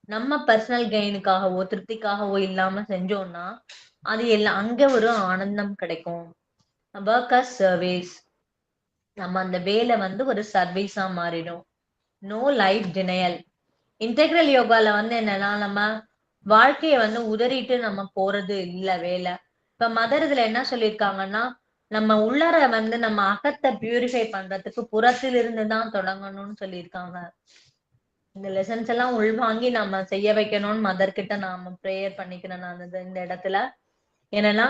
நம்ம பர்சனல் கெயினுக்காகவோ திருப்திக்காகவோ இல்லாம செஞ்சோம்னா, அது எல்லாம் அங்க ஒரு ஆனந்தம் கிடைக்கும். Work as service. நம்ம அந்த வேலை வந்து ஒரு சர்வீஸா மாறிடும். No life denial. இன்டெக்ரல் யோகால வந்து என்னன்னா, நம்ம வாழ்க்கைய வந்து உதறிட்டு நம்ம போறது இல்ல வேலை. இப்ப மதர் இதுல என்ன சொல்லியிருக்காங்கன்னா, நம்ம உள்ளர வந்து நம்ம அகத்தை பியூரிஃபை பண்றதுக்கு புறத்திலிருந்து தான் தொடங்கணும்னு சொல்லியிருக்காங்க. இந்த லெசன்ஸ் எல்லாம் உள்வாங்கி நம்ம செய்ய வைக்கணும்னு மதர் கிட்ட நாம ப்ரேயர் பண்ணிக்கிறேன் நான் இந்த இடத்துல. என்னன்னா,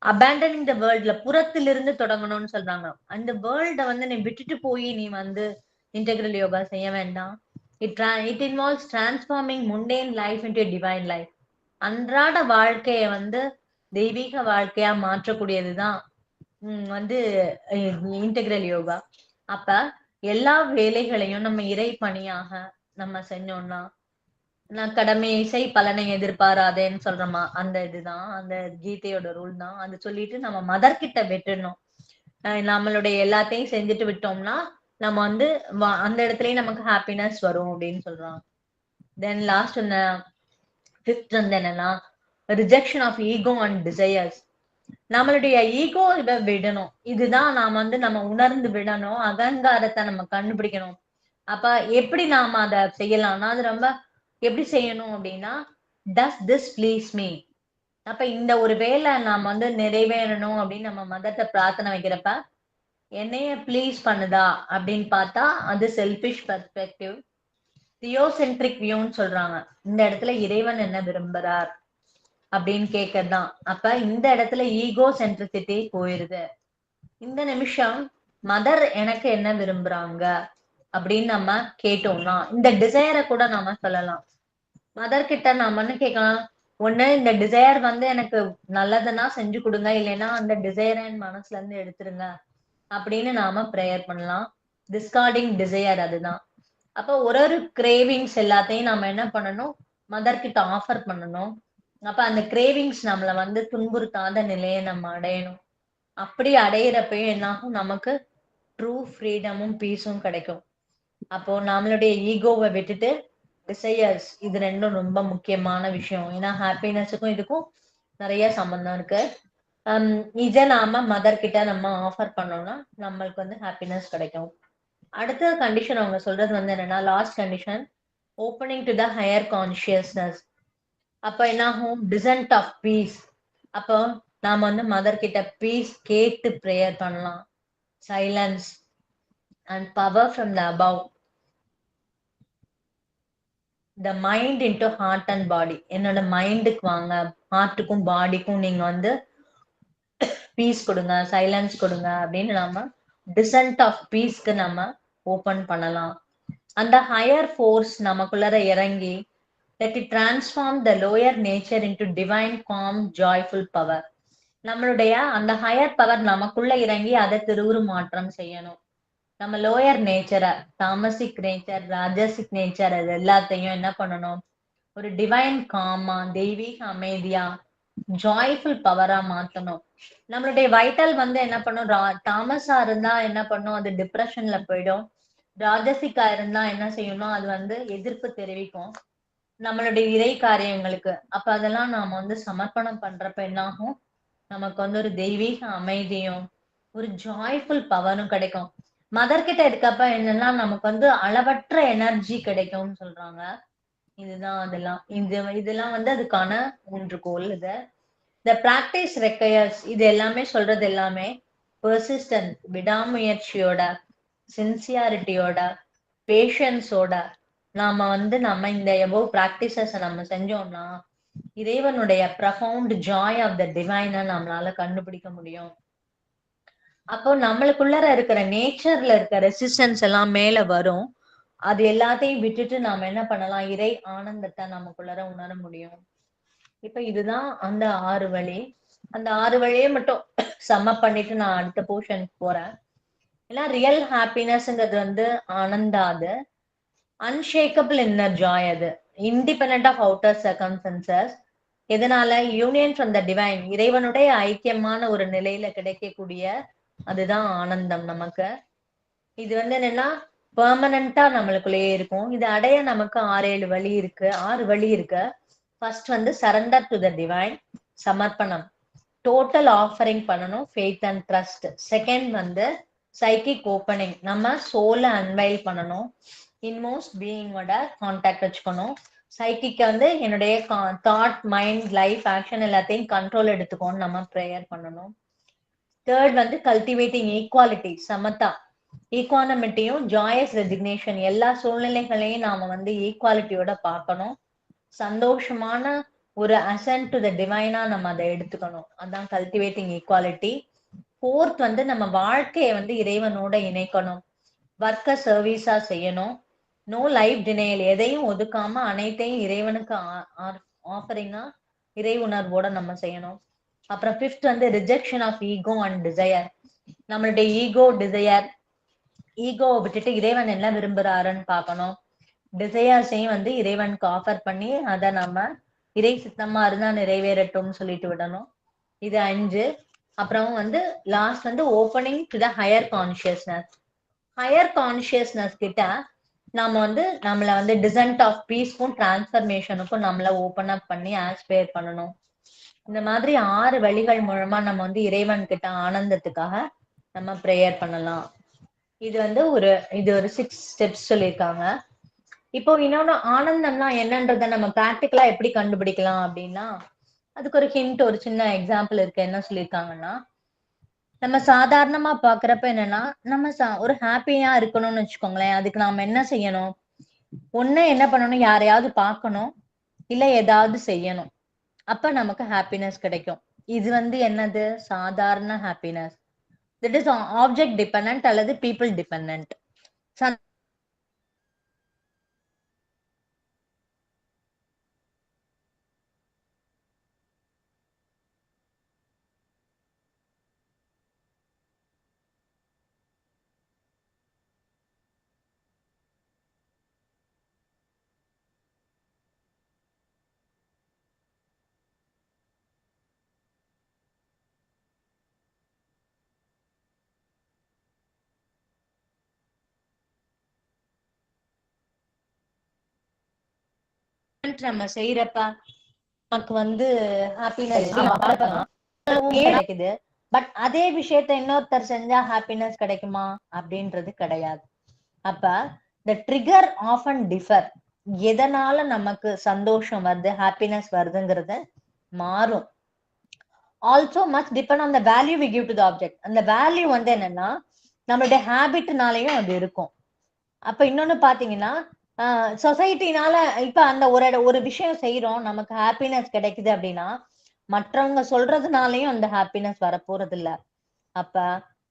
அபேண்டனிங் த வேர்ல்ட்ல புறத்திலிருந்து தொடங்கணும்னு சொல்றாங்க. அந்த வேர்ல்ட வந்து நீ விட்டுட்டு போய் நீ வந்து இன்டெக்ரல் யோகா செய்ய வேண்டாம். It involves transforming முண்டேன் life into divine life. அன்றாட வாழ்க்கைய வந்து தெய்வீக வாழ்க்கையா மாற்றக்கூடியதுதான் வந்து இன்டெக்ரல் யோகா. அப்ப எல்லா வேலைகளையும் நம்ம இறை பணியாக நம்ம செஞ்சோம்னா, நான் கடமை செய் பலனை எதிர்பாராதேன்னு சொல்றோமா, அந்த இதுதான் அந்த கீதையோட ரூல் தான். அது சொல்லிட்டு நம்ம மதர் கிட்ட விட்டுடணும். நம்மளுடைய எல்லாத்தையும் செஞ்சுட்டு விட்டோம்னா, நம்ம வந்து அந்த இடத்துலயே நமக்கு ஹாப்பினஸ் வரும் அப்படின்னு சொல்றாங்க. தென் லாஸ்ட் இந்த ஃபிஃப்த் வந்து என்னன்னா, rejection of ego and desires. நம்மளுடைய ஈகோ இத விடணும். இதுதான் நாம வந்து நம்ம உணர்ந்து விடணும். அகங்காரத்தை நம்ம கண்டுபிடிக்கணும். அப்ப எப்படி நாம அத செய்யலாம்னா, அது ரொம்ப எப்படி செய்யணும் அப்படின்னா, டஸ் திஸ் ப்ளீஸ் மீ. அப்ப இந்த ஒரு வேலை நாம வந்து நிறைவேறணும் அப்படின்னு நம்ம மதத்தை பிரார்த்தனை வைக்கிறப்ப, என்னைய ப்ளீஸ் பண்ணுதா அப்படின்னு பார்த்தா அது செல்பிஷ் பெர்ஸ்பெக்டிவ். தியோசென்ட்ரிக் வியூன்னு சொல்றாங்க. இந்த இடத்துல இறைவன் என்ன விரும்புறார் அப்படின்னு கேட்கறதுதான். அப்ப இந்த இடத்துல ஈகோ சென்ட்ரிசிட்டி போயிருது. இந்த நிமிஷம் மதர் எனக்கு என்ன விரும்புறாங்க அப்படின்னு நம்ம கேட்டோம்னா இந்த டிசைரை கூட நாம சொல்லலாம். மதர் கிட்ட நாம என்ன கேட்கலாம், ஒண்ணு இந்த டிசைர் வந்து எனக்கு நல்லதுன்னா செஞ்சு கொடுங்க, இல்லைன்னா அந்த டிசைரை என் மனசுல இருந்து எடுத்துருங்க அப்படின்னு நாம ப்ரேயர் பண்ணலாம். டிஸ்கார்டிங் டிசையர் அதுதான். அப்போ ஒரு கிரேவிங்ஸ் எல்லாத்தையும் நாம என்ன பண்ணணும், மதர் கிட்ட ஆஃபர் பண்ணணும். அப்ப அந்த கிரேவிங்ஸ் நம்மள வந்து துன்புறுத்தாத நிலையை நம்ம அடையணும். அப்படி அடையிறப்பயும் என்னாகும், நமக்கு ட்ரூ ஃப்ரீடமும் பீஸும் கிடைக்கும். அப்போ நம்மளுடைய ஈகோவை விட்டுட்டு டிசையர்ஸ், இது ரெண்டும் ரொம்ப முக்கியமான விஷயம். ஏன்னா ஹாப்பினஸுக்கும் இதுக்கும் நிறைய சம்பந்தம் இருக்கு. இதை நாம மதர் கிட்ட நம்ம ஆஃபர் பண்ணோம்னா நம்மளுக்கு வந்து ஹாப்பினஸ் கிடைக்கும். அடுத்த கண்டிஷன் அவங்க சொல்றது வந்து என்னன்னா, last condition, opening to the higher consciousness. அப்ப என்ன ஆகும், டிசன்ட் ஆஃப் பீஸ். அப்போ நாம வந்து மதர் கிட்ட பீஸ் கேட்டு ப்ரேயர் பண்ணலாம். Silence and power from the above, the mind into heart and body. என்னோட மைண்டுக்கு வாங்க, ஹார்ட்டுக்கும் பாடிக்கும் நீங்க வந்து பீஸ் கொடுங்க, சைலன்ஸ் கொடுங்க அப்படின்னு நம்ம டிசன்ட் ஆஃப் பீஸ்க்கு நம்ம ஓபன் பண்ணலாம். அந்த ஹையர் ஃபோர்ஸ் நமக்குள்ளார இறங்கி let it transform the lower nature into divine calm joyful power. நம்மளுடைய அந்த ஹையர் பவர் நமக்குள்ள இறங்கி அதை திருவுருமாற்றம் செய்யணும். நம்ம லோயர் நேச்சரை, தாமசிக் நேச்சர், ராஜசிக் நேச்சர், அது எல்லாத்தையும் என்ன பண்ணணும், ஒரு டிவைன் காமா, தெய்வீக அமைதியா, ஜாய்ஃபுல் பவரா மாத்தணும். நம்மளுடைய வைட்டல் வந்து என்ன பண்ணும், தாமஸா இருந்தா என்ன பண்ணும், அது டிப்ரெஷன்ல போயிடும். ராஜசிக்கா இருந்தா என்ன செய்யணும், அது வந்து எதிர்ப்பு தெரிவிக்கும் நம்மளுடைய இறை காரியங்களுக்கு. அப்ப அதெல்லாம் நாம வந்து சமர்ப்பணம் பண்றப்ப என்னாகும், நமக்கு வந்து ஒரு தெய்வீக அமைதியும் ஒரு ஜாய்ஃபுல் பவரும் கிடைக்கும். மதர் கிட்ட இருக்கப்ப என்னன்னா நமக்கு வந்து அளவற்ற எனர்ஜி கிடைக்கும்னு சொல்றாங்க. இதுதான் அதெல்லாம் இதெல்லாம் வந்து அதுக்கான ஊன்றுகோல். இது த பிராக்டிஸ் ரெக்கையர்ஸ், இது எல்லாமே சொல்றது எல்லாமே பெர்சிஸ்டன்ஸ், விடாமுயற்சியோட, சின்சியாரிட்டியோட, பேஷன்ஸோட நாம வந்து நம்ம இந்த எபோவ் பிராக்டிசஸ் நம்ம செஞ்சோம்னா இறைவனுடைய ப்ரஃபவுண்ட் ஜாய் ஆஃப் த டிவைனை நம்மளால கண்டுபிடிக்க முடியும். அப்போ நம்மளுக்குள்ளர இருக்கிற நேச்சர்ல இருக்க ரெசிஸ்டன்ஸ் எல்லாம் மேல வரும். அது எல்லாத்தையும் விட்டுட்டு நாம என்ன பண்ணலாம், இறை ஆனந்தத்தை நமக்குள்ளர உணர முடியும். இப்ப இதுதான் அந்த 6 வழி. அந்த 6 வழியை மட்டும் சம்ம பண்ணிட்டு நான் அடுத்த போர்ஷன் போறேன். ஏன்னா ரியல் ஹாப்பினஸ்ங்கிறது வந்து ஆனந்தாது, அன்ஷேக்கபிள் இன்னர் ஜாய், அது இண்டிபெண்ட் ஆஃப் அவுட்டர் சர்க்கம்ஸ்டன்சஸ். எதனால, யூனியன் ஃப்ரம் த டிவைன், இறைவனுடைய ஐக்கியமான ஒரு நிலையில கிடைக்கக்கூடிய அதுதான் ஆனந்தம் நமக்கு. இது வந்து என்னன்னா பெர்மனண்டா நம்மளுக்குள்ளேயே இருக்கும். இது அடைய நமக்கு 6-7 வழி இருக்கு, 6 வழி இருக்கு. ஃபர்ஸ்ட் வந்து சரண்டர் டு த டிவைன், சமர்ப்பணம், டோட்டல் ஆஃபரிங் பண்ணணும், ஃபெய்த் அண்ட் ட்ரஸ்ட். செகண்ட் வந்து சைக்கிக் ஓப்பனிங், நம்ம சோலை அன்வைல் பண்ணணும், இன்மோஸ்ட் பீயிங்கோட கான்டாக்ட் வச்சுக்கணும். சைக்கிக்க வந்து என்னுடைய தாட், மைண்ட், லைஃப், ஆக்ஷன் எல்லாத்தையும் கண்ட்ரோல் எடுத்துக்கோன்னு நம்ம ப்ரேயர் பண்ணணும். தேர்ட் வந்து கல்டிவேட்டிங் ஈக்குவாலிட்டி, சமத்தா, ஈக்வானமிட்டியும் ஜாயஸ் ரெசிக்னேஷன், எல்லா சூழ்நிலைகளையும் நாம வந்து ஈக்குவாலிட்டியோட பார்க்கணும். சந்தோஷமான ஒரு அசென்ட் டு த டிவைனா நம்ம அதை எடுத்துக்கணும். அதான் கல்டிவேட்டிங் ஈக்குவாலிட்டி. ஃபோர்த் வந்து நம்ம வாழ்க்கையை வந்து இறைவனோட இணைக்கணும், ஒர்க்க சர்வீஸா செய்யணும். நோ லைஃப் டினையல், எதையும் ஒதுக்காம அனைத்தையும் இறைவனுக்கு ஆஃபரிங்கா இறை உணர்வோட நம்ம செய்யணும். அப்புறம் ஃபிஃப்த் வந்து rejection of ego and desire. நம்மளுடைய ஈகோ, டிசையர், ஈகோவை விட்டுட்டு இறைவன் என்ன விரும்புறாருன்னு பார்க்கணும். டிசையர்ஸையும் வந்து இறைவனுக்கு ஆஃபர் பண்ணி அதை நம்ம இறை சித்தமா இருந்தா நிறைவேறட்டும்னு சொல்லிட்டு விடணும். இது 5. அப்புறம் வந்து லாஸ்ட் வந்து opening to the higher consciousness. Higher consciousness கிட்ட நாம வந்து நம்மள வந்து டிசன்ட் ஆஃப் பீஸ்க்கும் டிரான்ஸ்பர்மேஷனுக்கும் நம்மள ஓபன் அப் பண்ணி ஆஸ்பயர் பண்ணணும். இந்த மாதிரி 6 வழிகள் மூலமா நம்ம வந்து இறைவன் கிட்ட ஆனந்தத்துக்காக நம்ம ப்ரேயர் பண்ணலாம். இது வந்து இது ஒரு 6 ஸ்டெப்ஸ் சொல்லியிருக்காங்க. இப்போ இன்னொன்னு, ஆனந்தம்னா என்னன்றத நம்ம பிராக்டிக்கலா எப்படி கண்டுபிடிக்கலாம் அப்படின்னா, அதுக்கு ஒரு ஹிண்ட், ஒரு சின்ன எக்ஸாம்பிள் இருக்கு. என்ன சொல்லியிருக்காங்கன்னா, நம்ம சாதாரணமா பாக்குறப்ப என்னன்னா, நம்ம ஒரு ஹாப்பியா இருக்கணும்னு வச்சுக்கோங்களேன், அதுக்கு நாம என்ன செய்யணும், ஒண்ணு என்ன பண்ணணும், யாரையாவது பார்க்கணும், இல்ல ஏதாவது செய்யணும். அப்ப நமக்கு ஹாப்பினஸ் கிடைக்கும். இது வந்து என்னது, சாதாரண happiness. That is object dependent அல்லது பீப்புள் டிபெண்டன்ட். நம்ம செய்யறப்ப நமக்கு வந்து ஹாப்பினஸ் கிடைக்குது. பட் அதே விஷயத்த இன்னொருத்தர் செஞ்சா ஹாப்பினஸ் கிடைக்குமா அப்படின்றது கிடையாது. அப்ப the trigger often differ. எதனால நமக்கு சந்தோஷம் வருது, ஹாப்பினஸ் வருதுங்கிறது மாறும். Also much depend on the value we give to the object. அந்த வேல்யூ வந்து என்னன்னா நம்மளுடைய ஹேபிட்னாலையும் அது இருக்கும். அப்ப இன்னொன்னு பாத்தீங்கன்னா சொசைட்டினால இப்ப அந்த ஒரு விஷயம் செய்யறோம், நமக்கு ஹாப்பினஸ் கிடைக்குது அப்படின்னா மற்றவங்க சொல்றதுனாலயும் அந்த ஹாப்பினஸ் வரப்போறது இல்ல. அப்ப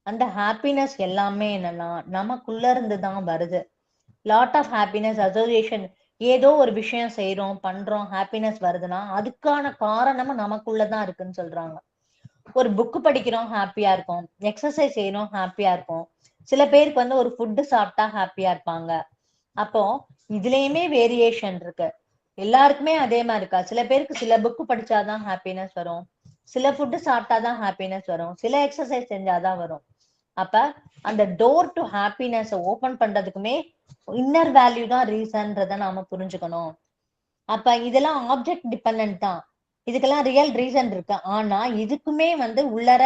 அந்த ஹாப்பினஸ் எல்லாமே என்னன்னா நமக்குள்ள இருந்து தான் வருது. Lot of happiness association. ஏதோ ஒரு விஷயம் செய்யறோம், பண்றோம், ஹாப்பினஸ் வருதுன்னா அதுக்கான காரணமும் நமக்குள்ளதான் இருக்குன்னு சொல்றாங்க. ஒரு புக் படிக்கிறோம், ஹாப்பியா இருக்கும். எக்ஸசைஸ் செய்யறோம், ஹாப்பியா இருக்கும். சில பேருக்கு வந்து ஒரு ஃபுட்டு சாப்பிட்டா ஹாப்பியா இருப்பாங்க. அப்போ இதுலயுமே வேரியேஷன் இருக்கு. எல்லாருக்குமே அதே மாதிரி இருக்கா? சில பேருக்கு சில புக் படிச்சாதான் ஹாப்பினஸ் வரும், சில ஃபுட்டு சாப்பிட்டாதான் ஹாப்பினஸ் வரும், சில எக்ஸசைஸ் செஞ்சாதான் வரும். அப்ப அந்த டோர் டு ஹாப்பினஸ் ஓபன் பண்றதுக்குமே இன்னர் வேல்யூ தான் ரீசன்றத நாம புரிஞ்சுக்கணும். அப்ப இதெல்லாம் ஆப்ஜெக்ட் டிபெண்டன்ட் தான். இதுக்கெல்லாம் ரியல் ரீசன் இருக்கு. ஆனா இதுக்குமே வந்து உள்ளர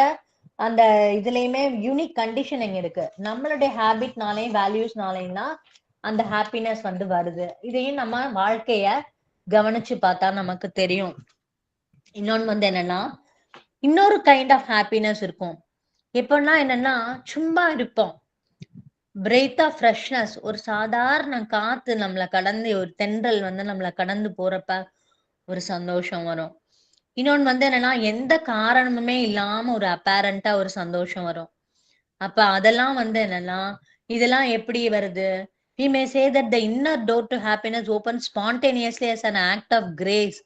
அந்த இதுலயுமே யூனிக் கண்டிஷனிங் இருக்கு. நம்மளுடைய ஹேபிட்னாலையும் வேல்யூஸ்னாலையும் தான் அந்த ஹாப்பினஸ் வந்து வருது. இதையும் நம்ம வாழ்க்கைய கவனிச்சு பார்த்தா நமக்கு தெரியும். இன்னொன்னு வந்து என்னன்னா இன்னொரு கைண்ட் ஆஃப் ஹாப்பினஸ் இருக்கும். எப்படின்னா என்னன்னா சும்மா இருப்போம், பிரேத் ஆஃப் ஃப்ரெஷ்னஸ், ஒரு சாதாரண காத்து நம்மளை கடந்து, ஒரு தென்றல் வந்து நம்மளை கடந்து போறப்ப ஒரு சந்தோஷம் வரும். இன்னொன்னு வந்து என்னன்னா எந்த காரணமுமே இல்லாம ஒரு அப்பேரண்டா ஒரு சந்தோஷம் வரும். அப்ப அதெல்லாம் வந்து என்னன்னா இதெல்லாம் எப்படி வருது? We may say that the inner door to happiness opens spontaneously as an act of grace.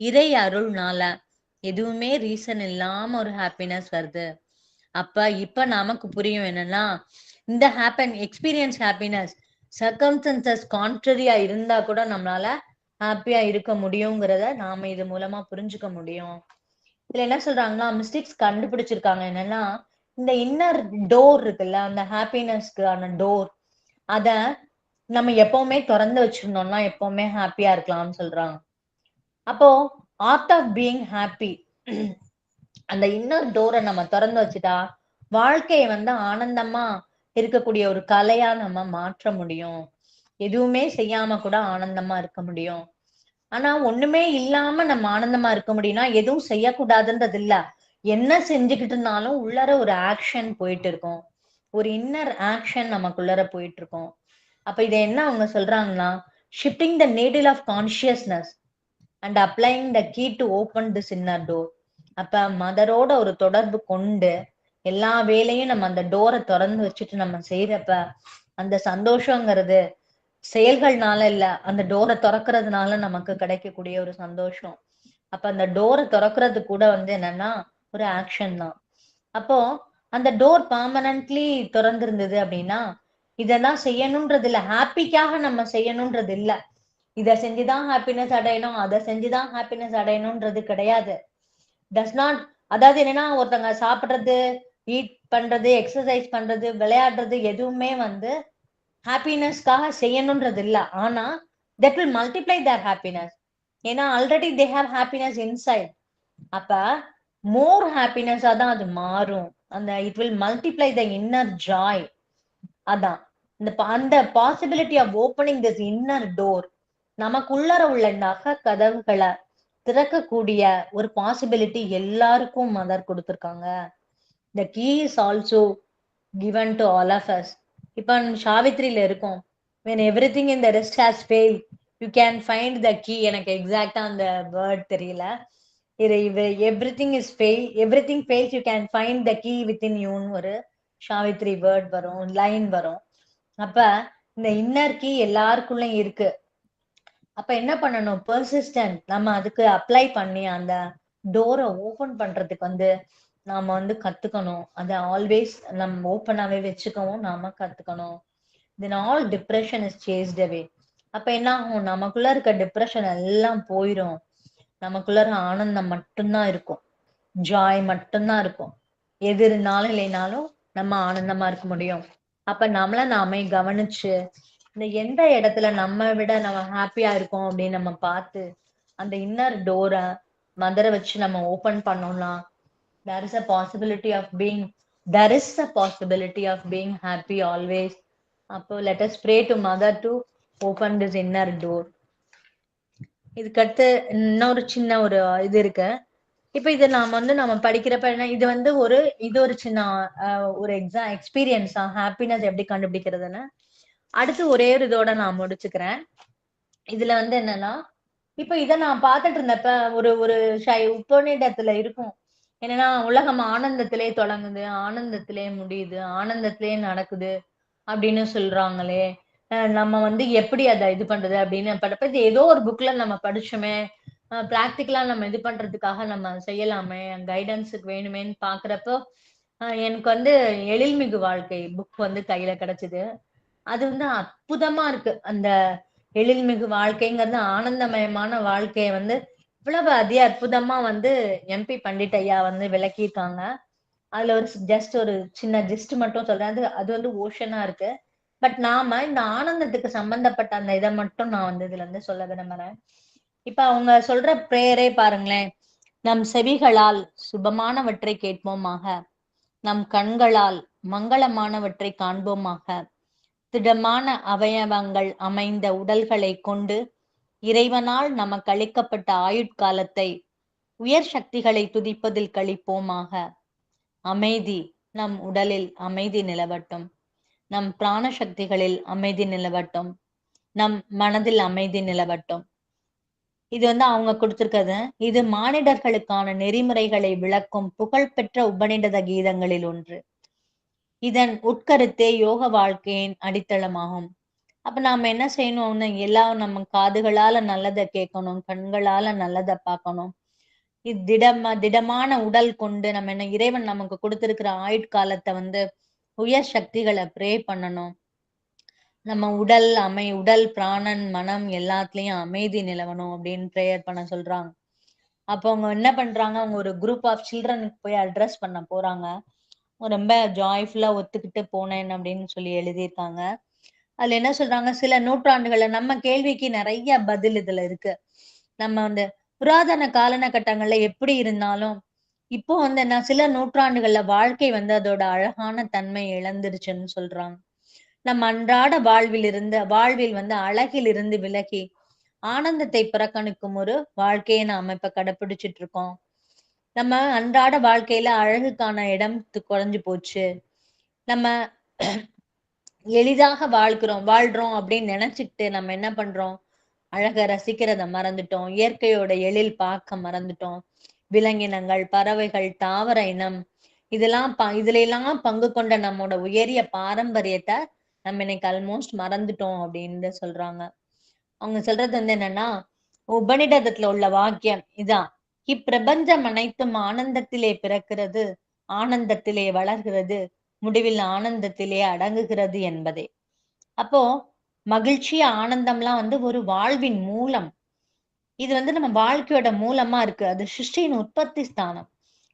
இறை அருள்னால எதுவுமே ரீசன் இல்லாம ஒரு ஹாப்பினஸ் வருது. அப்ப இப்ப நமக்கு புரியும் என்னன்னா இந்த எக்ஸ்பீரியன்ஸ் ஹாப்பினஸ் சர்க்கம்ஸ்டன்சஸ் கான்ட்ரரியா இருந்தா கூட நம்மளால ஹாப்பியா இருக்க முடியுங்கிறத நாம இது மூலமா புரிஞ்சுக்க முடியும். இதுல என்ன சொல்றாங்கன்னா மிஸ்டேக்ஸ் கண்டுபிடிச்சிருக்காங்க. என்னன்னா இந்த இன்னர் டோர் இருக்குல்ல, அந்த ஹாப்பினஸ்க்கான டோர், அத நம்ம எப்பவுமே திறந்து வச்சிருந்தோம்னா எப்பவுமே ஹாப்பியா இருக்கலாம்னு சொல்றாங்க. அப்போ ஆர்ட் ஆஃப் பீயிங் ஹாப்பி, அந்த இன்னர் டோரை நம்ம திறந்து வச்சுட்டா வாழ்க்கையை வந்து ஆனந்தமா இருக்கக்கூடிய ஒரு கலையா நம்ம மாற்ற முடியும். எதுவுமே செய்யாம கூட ஆனந்தமா இருக்க முடியும். ஆனா ஒண்ணுமே இல்லாம நம்ம ஆனந்தமா இருக்க முடியும்னா எதுவும் செய்யக்கூடாதுன்றது இல்ல. என்ன செஞ்சுக்கிட்டு இருந்தாலும் உள்ளர ஒரு ஆக்ஷன் போயிட்டு இருக்கும், ஒரு இன்னர் ஆக்ஷன் நமக்குள்ளர போயிட்டு இருக்கும். அப்ப இதை என்ன அவங்க சொல்றாங்கன்னா shifting the needle of consciousness and applying the key to open this inner door. அப்ப மதரோட ஒரு தொடர்பு கொண்டு எல்லா வேலையும் நம்ம அந்த டோரை திறந்து வச்சுட்டு நம்ம செய்யறப்ப அந்த சந்தோஷங்கிறது செயல்கள்னால இல்ல, அந்த டோரை திறக்கிறதுனால நமக்கு கிடைக்கக்கூடிய ஒரு சந்தோஷம். அப்ப அந்த டோரை திறக்கிறது கூட வந்து என்னன்னா ஒரு ஆக்ஷன் தான். அப்போ அந்த டோர் பர்மனன்ட்லி திறந்திருந்தது அப்படின்னா இதெல்லாம் செய்யணும்ன்றது இல்ல, ஹாப்பிக்காக நம்ம செய்யணும்ன்றது இல்ல. இதை செஞ்சுதான் ஹாப்பினஸ் அடையணும், அதை செஞ்சுதான் ஹாப்பினஸ் அடையணும்ன்றது கிடையாது. டஸ் நாட், அதாவது என்னன்னா ஒருத்தங்க சாப்பிடுறது, ஈட் பண்றது, எக்ஸசைஸ் பண்றது, விளையாடுறது எதுவுமே வந்து ஹாப்பினஸ்க்காக செய்யணும்ன்றது இல்ல. ஆனா that will multiply their happiness. ஏன்னா already they have happiness inside. அப்ப மோர் ஹாப்பினஸா தான் அது மாறும். அந்த it will multiply the inner joy. அதான் அந்த possibility of opening this inner door, நமக்குள்ளர உள்ள நக கதவுகளை திறக்கக்கூடிய ஒரு பாசிபிலிட்டி எல்லாருக்கும் மதர் கொடுத்திருக்காங்க. the key is also given to all of us. இப்ப சாவித்ரியில இருக்கும், when everything in the rest has failed you can find the key. எனக்கு எக்ஸாக்டா அந்த வேர்ட் தெரியல. Everything is fail, everything fails you can find the key within யூன்னு ஒரு Savitri word வரும், line வரும். அப்ப இந்த இன்னர் கீ எல்லாருக்குள்ளயும் இருக்கு. அப்ப என்ன பண்ணணும், பெர்சிஸ்டன்ட் நம்ம அதுக்கு அப்ளை பண்ணி அந்த டோரை ஓபன் பண்றதுக்கு நாம கத்துக்கணும். அதை ஆல்வேஸ் நம்ம ஓப்பனாவே வச்சுக்கவும் நாம கத்துக்கணும். Then all depression is chaste அவே. அப்ப என்ன ஆகும், நமக்குள்ள இருக்க டிப்ரெஷன் எல்லாம் போயிரும். நமக்குள்ள ஆனந்தம் மட்டும்தான் இருக்கும், ஜாய் மட்டும்தான் இருக்கும். எது இருந்தாலும் இல்லைனாலும் நம்ம ஆனந்தமா இருக்க முடியும். அப்ப நம்மள நாமே கவனிச்சு இந்த எந்த இடத்துல நம்ம விட நம்ம ஹாப்பியா இருக்கோம் அப்படின்னு நம்ம பார்த்து அந்த இன்னர் டோரை மதரை வச்சு நம்ம ஓபன் பண்ணோம்னா there is a possibility of being there is a possibility of being happy always. அப்போ let us pray to mother to open this inner door. இதுக்கடுத்து இன்னொரு சின்ன ஒரு இது இருக்கு. இப்ப இது நாம நம்ம படிக்கிறப்ப என்ன, இது ஒரு சின்ன ஒரு எக்ஸ்பீரியன்ஸா ஹாப்பினஸ் எப்படி கண்டுபிடிக்கிறதுன்னு அடுத்து ஒரே ஒரு இதோட நான் முடிச்சுக்கிறேன். இதுல என்னன்னா, இப்ப இத நான் பார்த்துட்டு இருந்தப்ப ஒரு ஒரு உபநிடத்துல இருக்கும் என்னன்னா, உலகம் ஆனந்தத்திலே தொடங்குது, ஆனந்தத்திலே முடியுது, ஆனந்தத்திலே நடக்குது அப்படின்னு சொல்றாங்களே. நம்ம எப்படி அதை இது பண்றது அப்படின்னு படப்ப இது ஏதோ ஒரு புக்ல நம்ம படிச்சோமே, பிராக்டிக்கலா நம்ம இது பண்றதுக்காக நம்ம செய்யலாமே, கைடன்ஸுக்கு வேணுமேன்னு பாக்குறப்போ எனக்கு எழில்மிகு வாழ்க்கை புக் கையில கிடைச்சது. அது அற்புதமா இருக்கு. அந்த எழில்மிகு வாழ்க்கைங்கிறது ஆனந்தமயமான வாழ்க்கைய இவ்வளவு அற்புதமா எம்பி பண்டிட் ஐயா விளக்கியிருக்காங்க. அதுல ஒரு சின்ன ஜிஸ்ட் மட்டும் சொல்றேன். அது ஓஷனா இருக்கு. பட் நாம இந்த ஆனந்தத்துக்கு சம்பந்தப்பட்ட அந்த இதை மட்டும் நான் இதுல சொல்ல விரும்புறேன். இப்ப அவங்க சொல்ற பிரேயரே பாருங்களேன். நம் செவிகளால் சுபமானவற்றை கேட்போமாக, நம் கண்களால் மங்களமானவற்றை காண்போமாக, திடமான அவயவங்கள் அமைந்த உடல்களை கொண்டு இறைவனால் நமக்கு அளிக்கப்பட்ட ஆயுட்காலத்தை உயர் சக்திகளை துதிப்பதில் கழிப்போமாக. அமைதி நம் உடலில் அமைதி நிலவட்டும், நம் பிராண சக்திகளில் அமைதி நிலவட்டும், நம் மனதில் அமைதி நிலவட்டும். இது அவங்க கொடுத்திருக்கிறது. இது மானிடர்களுக்கான நெறிமுறைகளை விளக்கும் புகழ்பெற்ற உபநிடத கீதங்களில் ஒன்று. இதன் உட்கருத்தே யோக வாழ்க்கையின் அடித்தளமாகும். அப்ப நாம என்ன செய்யணும்னு, எல்லாம் நம்ம காதுகளால நல்லதை கேட்கணும், கண்களால நல்லதை பார்க்கணும். திடமான உடல் கொண்டு நம்ம இறைவன் நமக்கு கொடுத்திருக்கிற ஆயுட்காலத்தை உயர் சக்திகளை ப்ரே பண்ணணும். நம்ம உடல் பிராணன் மனம் எல்லாத்துலயும் அமைதி நிலவணும் அப்படின்னு ப்ரேயர் பண்ண சொல்றாங்க. அப்போ அவங்க என்ன பண்றாங்க, அவங்க ஒரு குரூப் ஆஃப் சில்ட்ரனுக்கு போய் அட்ரஸ் பண்ண போறாங்க. ரொம்ப ஜாய்ஃபுல்லா ஒத்துக்கிட்டு போனேன் அப்படின்னு சொல்லி எழுதியிருக்காங்க. அதுல என்ன சொல்றாங்க, சில நூற்றாண்டுகள்ல நம்ம கேள்விக்கு நிறைய பதில் இதுல இருக்கு. நம்ம புராதன காலகட்டங்கள்ல எப்படி இருந்தாலும் இப்போ என்ன சில நூற்றாண்டுகள்ல வாழ்க்கை அதோட அழகான தன்மை இழந்துருச்சுன்னு சொல்றாங்க. நம்ம அன்றாட வாழ்வில் அழகில் இருந்து விலகி ஆனந்தத்தை புறக்கணிக்கும் ஒரு வாழ்க்கையை நாம இப்ப கடைபிடிச்சிட்டு இருக்கோம். நம்ம அன்றாட வாழ்க்கையில அழகுக்கான இடம் குறைஞ்சு போச்சு. நம்ம எளிதாக வாழ்றோம் அப்படின்னு நினைச்சுக்கிட்டு நம்ம என்ன பண்றோம், அழக ரசிக்கிறத மறந்துட்டோம், இயற்கையோட எழில் பார்க்க மறந்துட்டோம். விலங்கினங்கள், பறவைகள், தாவர இனம் இதுல எல்லாம் பங்கு கொண்ட நம்மோட உயரிய பாரம்பரியத்தை நம்ம இன்னைக்கு ஆல்மோஸ்ட் மறந்துட்டோம் அப்படின்னு சொல்றாங்க. அவங்க சொல்றது என்னன்னா, உபநிடதத்துல உள்ள வாக்கியம் இதான்: இப்பிரபஞ்சம் அனைத்தும் ஆனந்தத்திலே பிறக்கிறது, ஆனந்தத்திலே வளர்கிறது, முடிவில் ஆனந்தத்திலே அடங்குகிறது என்பதே. அப்போ மகிழ்ச்சி ஆனந்தம்லாம் ஒரு வாழ்வின் மூலம். இது நம்ம வாழ்க்கையோட மூலமா இருக்கு. அது சிருஷ்டியின் உற்பத்தி ஸ்தானம்.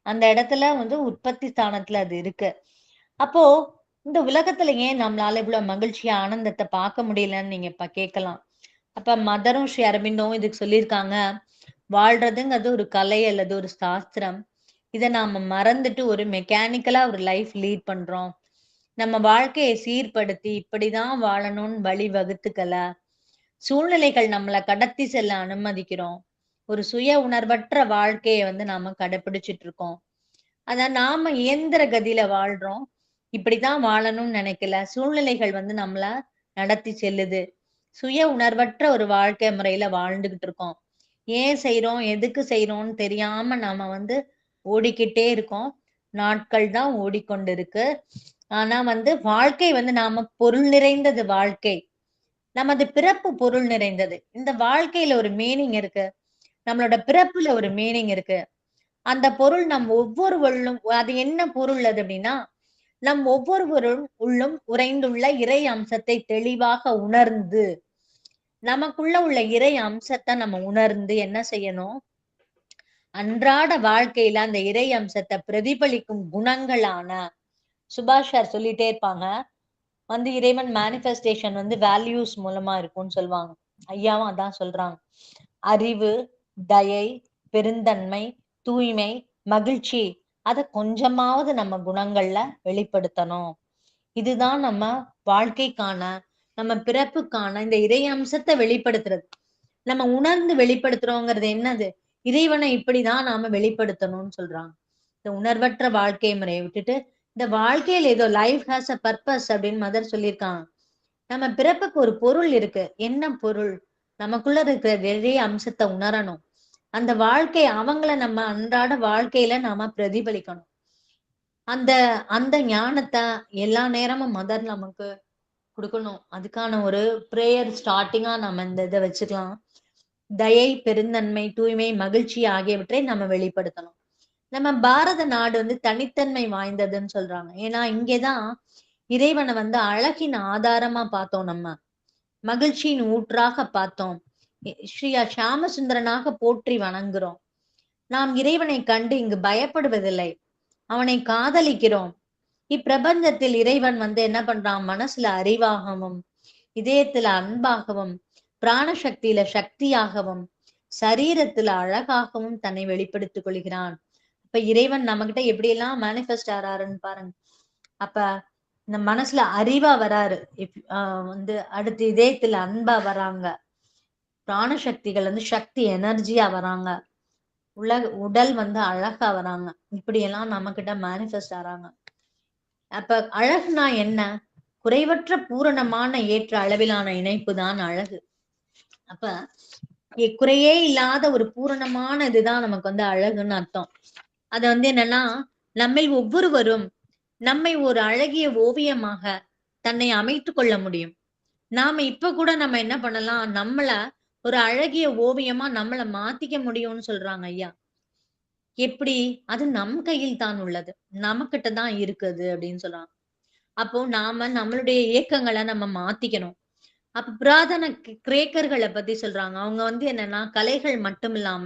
அந்த இடத்துல உற்பத்தி ஸ்தானத்துல அது இருக்கு. அப்போ இந்த உலகத்துல ஏன் நம்மளால இவ்வளவு மகிழ்ச்சியா ஆனந்தத்தை பார்க்க முடியலன்னு நீங்க இப்ப கேட்கலாம். அப்ப மதரும் ஸ்ரீ அரவிந்தும் இதுக்கு சொல்லியிருக்காங்க, வாழ்றதுங்கிறது ஒரு கலை அல்லது ஒரு சாஸ்திரம். இதை நாம மறந்துட்டு ஒரு மெக்கானிக்கலா ஒரு லைஃப் லீட் பண்றோம். நம்ம வாழ்க்கையை சீர்படுத்தி இப்படிதான் வாழணும்னு வழி வகுத்துக்கல. சூழ்நிலைகள் நம்மளை கடத்தி செல்ல அனுமதிக்கிறோம். ஒரு சுய உணர்வற்ற வாழ்க்கையை நாம கடைபிடிச்சிட்டு இருக்கோம். அதான் நாம இயந்திர கதியில வாழ்றோம். இப்படிதான் வாழணும்னு நினைக்கல. சூழ்நிலைகள் நம்மள நடத்தி செல்லுது. சுய உணர்வற்ற ஒரு வாழ்க்கை முறையில வாழ்ந்துகிட்டு இருக்கோம். ஏன் செய்யறோம், எதுக்கு செய்யறோம்னு தெரியாம நாம ஓடிக்கிட்டே இருக்கோம். நாட்கள் தான் ஓடிக்கொண்டு இருக்கு. ஆனா வந்து வாழ்க்கை வந்து நாம பொருள் நிறைந்தது வாழ்க்கை. நமது பிறப்பு பொருள் நிறைந்தது. இந்த வாழ்க்கையில ஒரு மீனிங் இருக்கு. நம்மளோட பிறப்புல ஒரு மீனிங் இருக்கு. அந்த பொருள் நம் ஒவ்வொருவரிலும் அது என்ன பொருள் அது அப்படின்னா, நம் ஒவ்வொருவரும் உள்ளும் உறைந்துள்ள இறை அம்சத்தை தெளிவாக உணர்ந்து, நமக்குள்ள உள்ள இறை அம்சத்த நம்ம உணர்ந்து என்ன செய்யணும்? அன்றாட வாழ்க்கையில அந்த இறை அம்சத்த பிரதிபலிக்கும் குணங்களான சுபாஷ் சார் சொல்லிட்டே இருப்பாங்க. வந்து இறைவன் மேனிஃபெஸ்டேஷன் வந்து வேல்யூஸ் மூலமா இருக்கும்னு சொல்லுவாங்க. ஐயாவும் அதான் சொல்றாங்க. அறிவு, தயை, பெருந்தன்மை, தூய்மை, மகிழ்ச்சி அத கொஞ்சமாவது நம்ம குணங்கள்ல வெளிப்படுத்தணும். இதுதான் நம்ம வாழ்க்கைக்கான, நம்ம பிறப்புக்கான இந்த இறை அம்சத்த வெளிப்படுத்துறது. நம்ம உணர்ந்து வெளிப்படுத்துறோங்கிறது என்னது? இறைவனை இப்படிதான் நாம வெளிப்படுத்தணும்னு சொல்றாங்க. இந்த உணர்வற்ற வாழ்க்கை முறைய விட்டுட்டு, இந்த வாழ்க்கையில ஏதோ லைஃப் ஹாஸ் அ பர்ப்பஸ் அப்படின்னு மதர் சொல்லியிருக்காங்க. நம்ம பிறப்புக்கு ஒரு பொருள் இருக்கு. என்ன பொருள்? நமக்குள்ள இருக்கிற நிறைய அம்சத்த உணரணும். அந்த வாழ்க்கை அவங்கள நம்ம அன்றாட வாழ்க்கையில நாம பிரதிபலிக்கணும். அந்த அந்த ஞானத்த எல்லா நேரமும் மதர் நமக்கு குடுக்கணும். அதுக்கான ஒரு பிரேயர் ஸ்டார்ட்டிங்கா நம்ம இந்த இத வச்சுக்கலாம். தயை, பெருந்தன்மை, தூய்மை, மகிழ்ச்சி ஆகியவற்றை நம்ம வெளிப்படுத்தணும். நம்ம பாரத நாடு வந்து தனித்தன்மை வாய்ந்ததுன்னு சொல்றாங்க. ஏன்னா இங்கேதான் இறைவனை வந்து அழகின் ஆதாரமா பார்த்தோம் நம்ம. மகிழ்ச்சியின் ஊற்றாக பார்த்தோம். ஸ்ரீ ஷியாமசுந்தரனாக போற்றி வணங்குறோம். நாம் இறைவனை கண்டு இங்கு பயப்படுவதில்லை. அவனை காதலிக்கிறோம். இப்பிரபஞ்சத்தில் இறைவன் வந்து என்ன பண்றான்? மனசுல அறிவாகவும், இதயத்துல அன்பாகவும், பிராண சக்தியில சக்தியாகவும், சரீரத்துல அழகாகவும் தன்னை வெளிப்படுத்திக் கொள்கிறான். அப்ப இறைவன் நம்மகிட்ட எப்படி எல்லாம் மேனிஃபெஸ்ட் ஆறாருன்னு பாருங்க. அப்ப இந்த மனசுல அறிவா வராரு. வந்து அடுத்து இதயத்துல அன்பா வராங்க. பிராண சக்திகள் வந்து சக்தி எனர்ஜியா வராங்க. உடல் வந்து அழகா வராங்க. இப்படி எல்லாம் நம்ம கிட்ட மேனிஃபெஸ்ட் ஆறாங்க. அப்ப அழகுனா என்ன? குறைவற்ற பூரணமான ஏற்ற அளவிலான இணைப்பு தான் அழகு. அப்ப குறையே இல்லாத ஒரு பூரணமான இதுதான் நமக்கு வந்து அழகுன்னு அர்த்தம். அது வந்து என்னன்னா, நம்மில் ஒவ்வொருவரும் நம்மை ஒரு அழகிய ஓவியமாக தன்னை அமைத்துக் கொள்ள முடியும். நாம இப்ப கூட நம்ம என்ன பண்ணலாம்? நம்மள ஒரு அழகிய ஓவியமா நம்மள மாத்திக்க முடியும்னு சொல்றாங்க ஐயா. எப்படி? அது நம் கையில் தான் உள்ளது. நம்மகிட்ட தான் இருக்குது அப்படின்னு சொல்றாங்க. அப்போ நாம நம்மளுடைய இயக்கங்கள நம்ம மாத்திக்கணும். அப்ப புராதன கிரேக்கர்கள பத்தி சொல்றாங்க. அவங்க வந்து என்னன்னா, கலைகள் மட்டும் இல்லாம,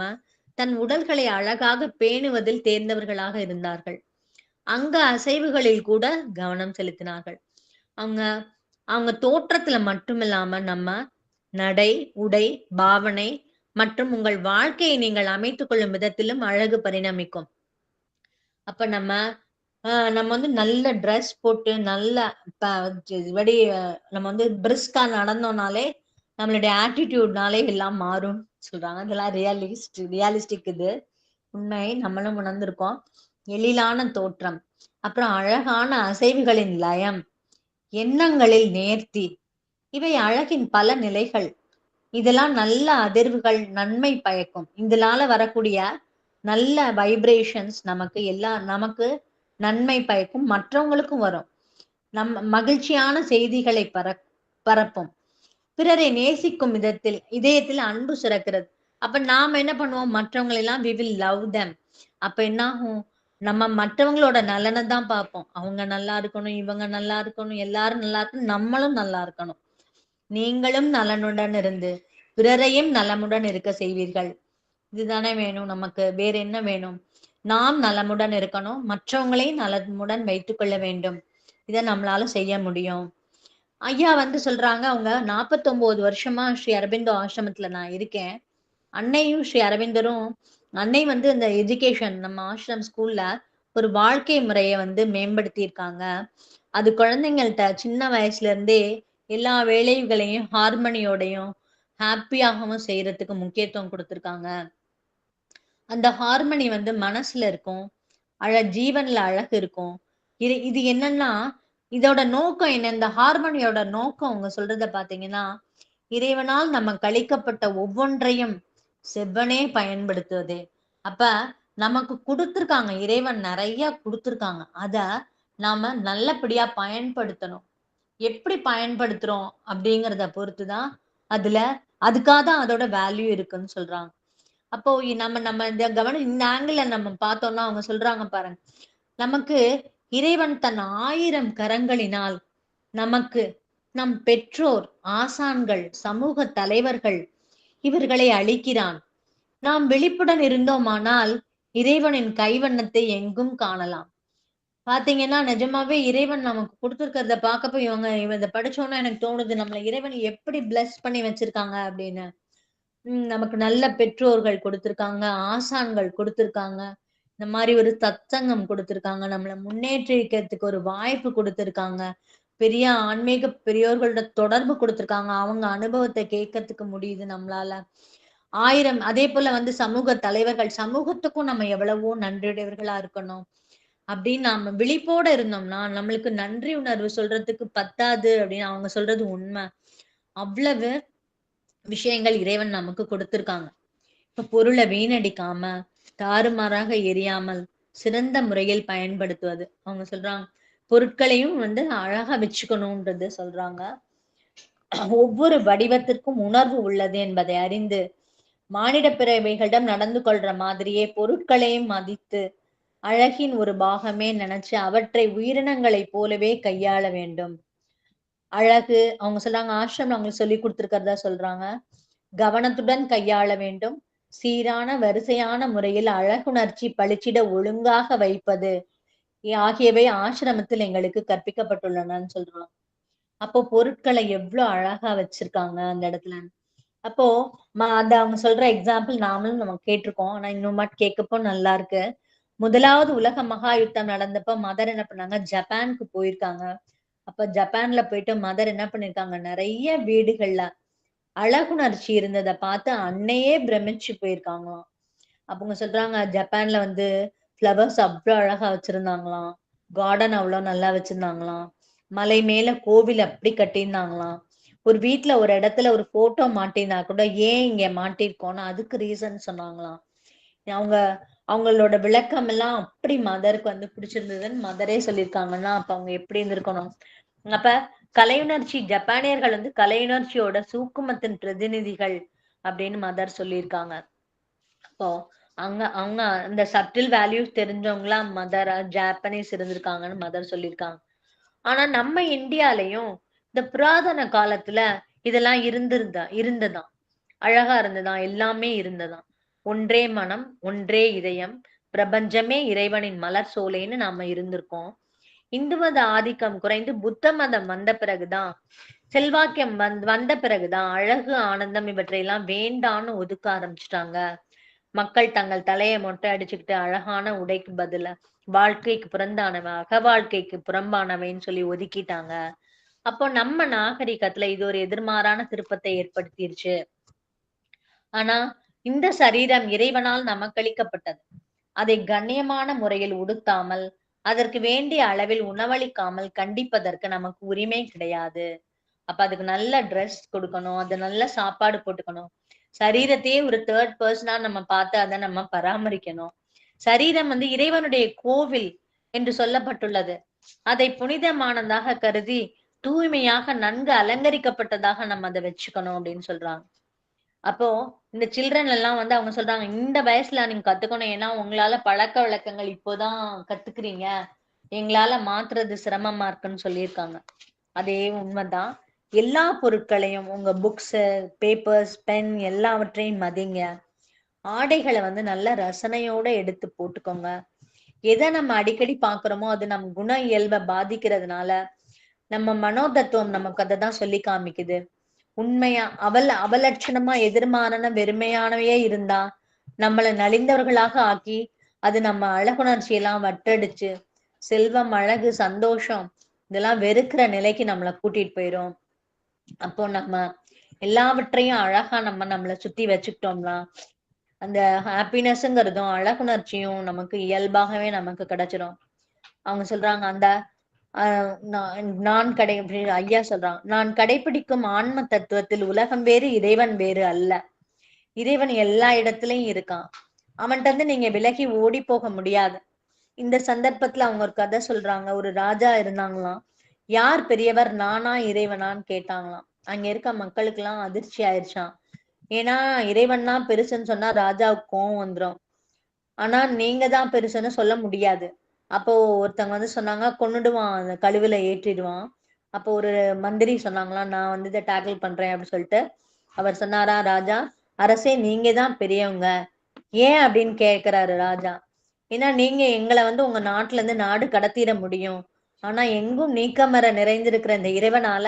தன் உடல்களை அழகாக பேணுவதில் தேர்ந்தவர்களாக இருந்தார்கள். அங்க அசைவுகளில் கூட கவனம் செலுத்தினார்கள். அவங்க அவங்க தோற்றத்துல மட்டுமில்லாம நம்ம நடை, உடை, பாவனை மற்றும் உங்கள் வாழ்க்கையை நீங்கள் அமைத்துக் கொள்ளும் விதத்திலும் அழகு பரிணமிக்கும். அப்ப நம்ம வந்து நல்ல ட்ரெஸ் போட்டு நல்ல ப வெடி நம்ம வந்து பிரிஸ்கா நடந்தோம்னாலே, நம்மளுடைய ஆட்டிட்யூட்னாலே எல்லாம் மாறும்னு சொல்றாங்க. இதெல்லாம் ரியாலிஸ்டிக் இது. உண்மை நம்மளும் உணர்ந்திருக்கோம். எழிலான தோற்றம், அப்புறம் அழகான அசைவுகளின் லயம், எண்ணங்களில் நேர்த்தி, இவை அழகின் பல நிலைகள். இதெல்லாம் நல்ல அதிர்வுகள் நன்மை பயக்கும். இதனால வரக்கூடிய நல்ல வைப்ரேஷன்ஸ் நமக்கு நன்மை பயக்கும், மற்றவங்களுக்கும் வரும். மகிழ்ச்சியான செய்திகளை பரப்பும். பிறரை நேசிக்கும் விதத்தில் இதயத்தில் அன்பு சுரக்கிறது. அப்ப நாம என்ன பண்ணுவோம்? மற்றவங்களை எல்லாம் we will love them. அப்ப என்ன ஆகும்? நம்ம மற்றவங்களோட நலனை தான் பார்ப்போம். அவங்க நல்லா இருக்கணும், இவங்க நல்லா இருக்கணும், எல்லாரும் நல்லா இருக்கணும், நம்மளும் நல்லா இருக்கணும். நீங்களும் நலனுடன் இருந்து பிறரையும் நலமுடன் இருக்க செய்வீர்கள். இதுதானே வேணும் நமக்கு. வேற என்ன வேணும்? நாம் நலமுடன் இருக்கணும், மற்றவங்களையும் நலமுடன் வைத்துக் கொள்ள வேண்டும். இதை நம்மளால செய்ய முடியும். ஐயா வந்து சொல்றாங்க, அவங்க 49 வருஷமா ஸ்ரீ அரபிந்தோ ஆசிரமத்துல நான் இருக்கேன். அன்னையும் ஸ்ரீ அரவிந்தரும், அன்னை வந்து இந்த எஜுகேஷன் நம்ம ஆசிரம் ஸ்கூல்ல ஒரு வாழ்க்கை முறையை வந்து மேம்படுத்தி இருக்காங்க. அது குழந்தைங்கள்ட்ட சின்ன வயசுல இருந்தே எல்லா வேலைகளையும் ஹார்மனியோடையும் ஹாப்பியாகவும் செய்யறதுக்கு முக்கியத்துவம் கொடுத்திருக்காங்க. அந்த ஹார்மனி வந்து மனசுல இருக்கும். ஜீவன்ல அழகு இருக்கும். இது என்னன்னா, இதோட நோக்கம் என்ன? இந்த ஹார்மனியோட நோக்கம் அவங்க சொல்றத பாத்தீங்கன்னா, இறைவனால் நம்ம கழிக்கப்பட்ட ஒவ்வொன்றையும் செவ்வனே பயன்படுத்துவதே. அப்ப நமக்கு கொடுத்திருக்காங்க, இறைவன் நிறைய கொடுத்திருக்காங்க. அத நாம நல்லபடியா பயன்படுத்தணும். எப்படி பயன்படுத்துறோம் அப்படிங்கிறத பொறுத்துதான் அதுல அதுக்காக தான் அதோட வேல்யூ இருக்குன்னு சொல்றாங்க. அப்போ நம்ம நம்ம இந்த இந்த ஆங்கிள் நம்ம பார்த்தோம்னா அவங்க சொல்றாங்க பாருங்க. நமக்கு இறைவன் தன் 1000 கரங்களினால் நமக்கு நம் பெற்றோர், ஆசான்கள், சமூக தலைவர்கள் இவர்களை அளிக்கிறான். நாம் விழிப்புடன் இருந்தோமானால் இறைவனின் கைவண்ணத்தை எங்கும் காணலாம். பாத்தீங்கன்னா, நிஜமாவே இறைவன் நமக்கு குடுத்திருக்கிறத பார்க்கப்ப இத படிச்சோனே எனக்கு தோணுது, நம்மள இறைவன் எப்படி பிளெஸ் பண்ணி வச்சிருக்காங்க அப்படின்னு. நமக்கு நல்ல பெற்றோர்கள் குடுத்திருக்காங்க, ஆசான்கள் குடுத்திருக்காங்க. இந்த மாரி ஒரு சத்சங்கம் குடுத்திருக்காங்க. நம்மள முன்னேற்றிக்கிறதுக்கு ஒரு வாய்ப்பு குடுத்திருக்காங்க. பெரிய ஆன்மீக பெரியோர்களோட தொடர்பு குடுத்திருக்காங்க. அவங்க அனுபவத்த கேட்கறதுக்கு முடியுது நம்மளால. 1000 அதேபோல சமூக தலைவர்கள், சமூகத்துக்கும் நம்ம எவ்வளவோ நன்றியுடையவர்களா இருக்கணும். அப்படின்னு நாம விழிப்போட இருந்தோம்னா, நம்மளுக்கு நன்றி உணர்வு சொல்றதுக்கு பத்தாது அப்படின்னு அவங்க சொல்றது உண்ம. அவ்வளவு விஷயங்கள் இறைவன் நமக்கு கொடுத்திருக்காங்க. இப்ப பொருள வீணடிக்காம, தாறுமாறாக எரியாமல், சிறந்த முறையில் பயன்படுத்துவது. அவங்க சொல்றாங்க. பொருட்களையும் அழகா வச்சுக்கணும்ன்றது சொல்றாங்க. ஒவ்வொரு வடிவத்திற்கும் உணர்வு உள்ளது என்பதை அறிந்து, மானிட பிறவைகளிடம் நடந்து கொள்ற மாதிரியே பொருட்களையும் மதித்து, அழகின் ஒரு பாகமே நினைச்சு அவற்றை உயிரினங்களைப் போலவே கையாள வேண்டும். அழகு அவங்க சொல்றாங்க ஆசிரமம் அவங்களுக்கு சொல்லிக் குடுத்திருக்கிறதா சொல்றாங்க. கவனத்துடன் கையாள வேண்டும். சீரான வரிசையான முறையில் அழகுணர்ச்சி பளிச்சிட ஒழுங்காக வைப்பது ஆகியவை ஆசிரமத்தில் எங்களுக்கு கற்பிக்கப்பட்டுள்ளனன்னு சொல்றாங்க. அப்போ பொருட்களை எவ்வளவு அழகா வச்சிருக்காங்க அந்த இடத்துல. அப்போ அந்த அவங்க சொல்ற எக்ஸாம்பிள் நாமளும் நம்ம கேட்டிருக்கோம். ஆனா இன்னும் கேட்கப்போ நல்லா இருக்கு. முதலாவது உலக மகா யுத்தம் நடந்தப்ப மதர் என்ன பண்ணாங்க, ஜப்பானுக்கு போயிருக்காங்க. அப்ப ஜப்பான்ல போயிட்டு மதர் என்ன பண்ணிருக்காங்க, நிறைய வீடுகள்ல அழகுணர்ச்சி இருந்தத பார்த்து அன்னையே பிரமிச்சு போயிருக்காங்களாம். அவங்க சொல்றாங்க ஜப்பான்ல ஃப்ளவர்ஸ் அவ்ளோ அழகா வச்சிருந்தாங்களாம். கார்டன் அவ்ளோ நல்லா வச்சிருந்தாங்களாம். மலை மேல கோவில் அப்படி கட்டியிருந்தாங்களாம். ஒரு வீட்ல ஒரு இடத்துல ஒரு போட்டோ மாட்டியிருந்தா கூட ஏன் இங்க மாட்டியிருக்கோம்னு அதுக்கு ரீசன் சொன்னாங்களாம். அவங்க அவங்களோட விளக்கம் எல்லாம் அப்படி மதருக்கு பிடிச்சிருந்ததுன்னு மதரே சொல்லியிருக்காங்கன்னா, அப்ப அவங்க எப்படி இருந்திருக்கணும். அப்ப கலையுணர்ச்சி ஜப்பானியர்கள் கலையுணர்ச்சியோட சூக்குமத்தின் பிரதிநிதிகள் அப்படின்னு மதர் சொல்லியிருக்காங்க. அப்போ அங்க அவங்க அந்த சட்டில் வேல்யூஸ் தெரிஞ்சவங்களா மதரா ஜாப்பனீஸ் இருந்திருக்காங்கன்னு மதர் சொல்லியிருக்காங்க. ஆனா நம்ம இந்தியாலயும் இந்த புராதன காலத்துல இதெல்லாம் இருந்ததாம். அழகா இருந்ததாம். எல்லாமே இருந்ததாம். ஒன்றே மனம், ஒன்றே இதயம், பிரபஞ்சமே இறைவனின் மலர் சோலைன்னு நாம இருந்திருக்கோம். இந்து மத ஆதிக்கம் குறைந்து புத்த மதம் வந்த பிறகுதான், செல்வாக்கியம் வந்த பிறகுதான் அழகு, ஆனந்தம் இவற்றையெல்லாம் வேண்டான்னு ஒதுக்க ஆரம்பிச்சுட்டாங்க. மக்கள் தங்கள் தலையை மொட்டை அடிச்சுக்கிட்டு அழகான உடைக்கு பதிலா வாழ்க்கைக்கு புறந்தானவன், அக வாழ்க்கைக்கு புறம்பானவைன்னு சொல்லி ஒதுக்கிட்டாங்க. அப்போ நம்ம நாகரிகத்துல இது ஒரு எதிர்மாறான திருப்பத்தை ஏற்படுத்திருச்சு. ஆனா இந்த சரீரம் இறைவனால் நமக்களிக்கப்பட்டது. அதை கண்ணியமான முறையில் உடுத்தாமல், அதற்கு வேண்டிய அளவில் உணவளிக்காமல் கண்டிப்பதற்கு நமக்கு உரிமை கிடையாது. அப்ப அதுக்கு நல்ல ட்ரெஸ் கொடுக்கணும். அது நல்ல சாப்பாடு போட்டுக்கணும். சரீரத்தையே ஒரு தேர்ட் பர்சனா நம்ம பார்த்து அதை நம்ம பராமரிக்கணும். சரீரம் இறைவனுடைய கோவில் என்று சொல்லப்பட்டுள்ளது. அதை புனிதமானதாக கருதி தூய்மையாக நன்கு அலங்கரிக்கப்பட்டதாக நம்ம அதை வச்சுக்கணும் அப்படின்னு சொல்றாங்க. அப்போ இந்த சில்ட்ரன் எல்லாம் அவங்க சொல்றாங்க இந்த வயசுல நீங்க கத்துக்கணும். ஏன்னா உங்களால பழக்க வழக்கங்கள் இப்போதான் கத்துக்கிறீங்க. எங்களால மாத்துறது சிரமமா இருக்குன்னு சொல்லியிருக்காங்க. அதே உண்மைதான். எல்லா பொருட்களையும் உங்க புக்ஸ், பேப்பர்ஸ், பென் எல்லாவற்றையும் மதிங்க. ஆடைகளை நல்ல ரசனையோட எடுத்து போட்டுக்கோங்க. எதை நம்ம அடிக்கடி பாக்குறோமோ அது நம் குண இயல்பை பாதிக்கிறதுனால நம்ம மனோதத்துவம் நமக்கு அதை தான் சொல்லி காமிக்குது. உண்மையா அவலட்சணமா எதிர்மாறான வெறுமையானவையே இருந்தா நம்மளை நலிந்தவர்களாக ஆக்கி அது நம்ம அழகுணர்ச்சி எல்லாம் வட்டடிச்சு செல்வம், அழகு, சந்தோஷம் இதெல்லாம் வெறுக்கிற நிலைக்கு நம்மளை கூட்டிட்டு போயிரும். அப்போ நம்ம எல்லாவற்றையும் அழகா நம்மளை சுத்தி வச்சுக்கிட்டோம்னா அந்த ஹாப்பினஸ்ங்கிறதும் அழகுணர்ச்சியும் நமக்கு இயல்பாகவே நமக்கு கிடைச்சிடும். அவங்க சொல்றாங்க அந்த நான் ஐயா சொல்றாங்க, நான் கடைபிடிக்கும் ஆன்ம தத்துவத்தில் உலகம் வேறு, இறைவன் வேறு அல்ல. இறைவன் எல்லா இடத்துலயும் இருக்கான். அவன்கிட்ட நீங்க விலகி ஓடி போக முடியாது. இந்த சந்தர்ப்பத்துல அவங்க ஒரு கதை சொல்றாங்க. ஒரு ராஜா இருந்தாங்களாம். யார் பெரியவர், நானா இறைவனான்னு கேட்டாங்களாம். அங்க இருக்க மக்களுக்கு எல்லாம் அதிர்ச்சி ஆயிடுச்சாம். ஏன்னா இறைவன் தான் பெருசுன்னு சொன்னா ராஜாவுக்கு கோவம் வந்துரும். ஆனா நீங்க தான் பெருசுன்னு சொல்ல முடியாது. அப்போ ஒருத்தவங்க சொன்னாங்க, கொன்னுடுவான், அந்த கழுவுல ஏற்றிடுவான். அப்போ ஒரு மந்திரி சொன்னாங்களாம், நான் இத டேக்கிள் பண்றேன் அப்படின்னு சொல்லிட்டு. அவர் சொன்னாரா, ராஜா, அரசே நீங்க தான் பெரியவங்க. ஏன் அப்படின்னு கேக்குறாரு ராஜா. ஏன்னா நீங்க எங்களை உங்க நாட்டுல இருந்து நாடு கடத்திட முடியும். ஆனா எங்கும் நீக்கமற நிறைந்திருக்கிற இந்த இறைவனால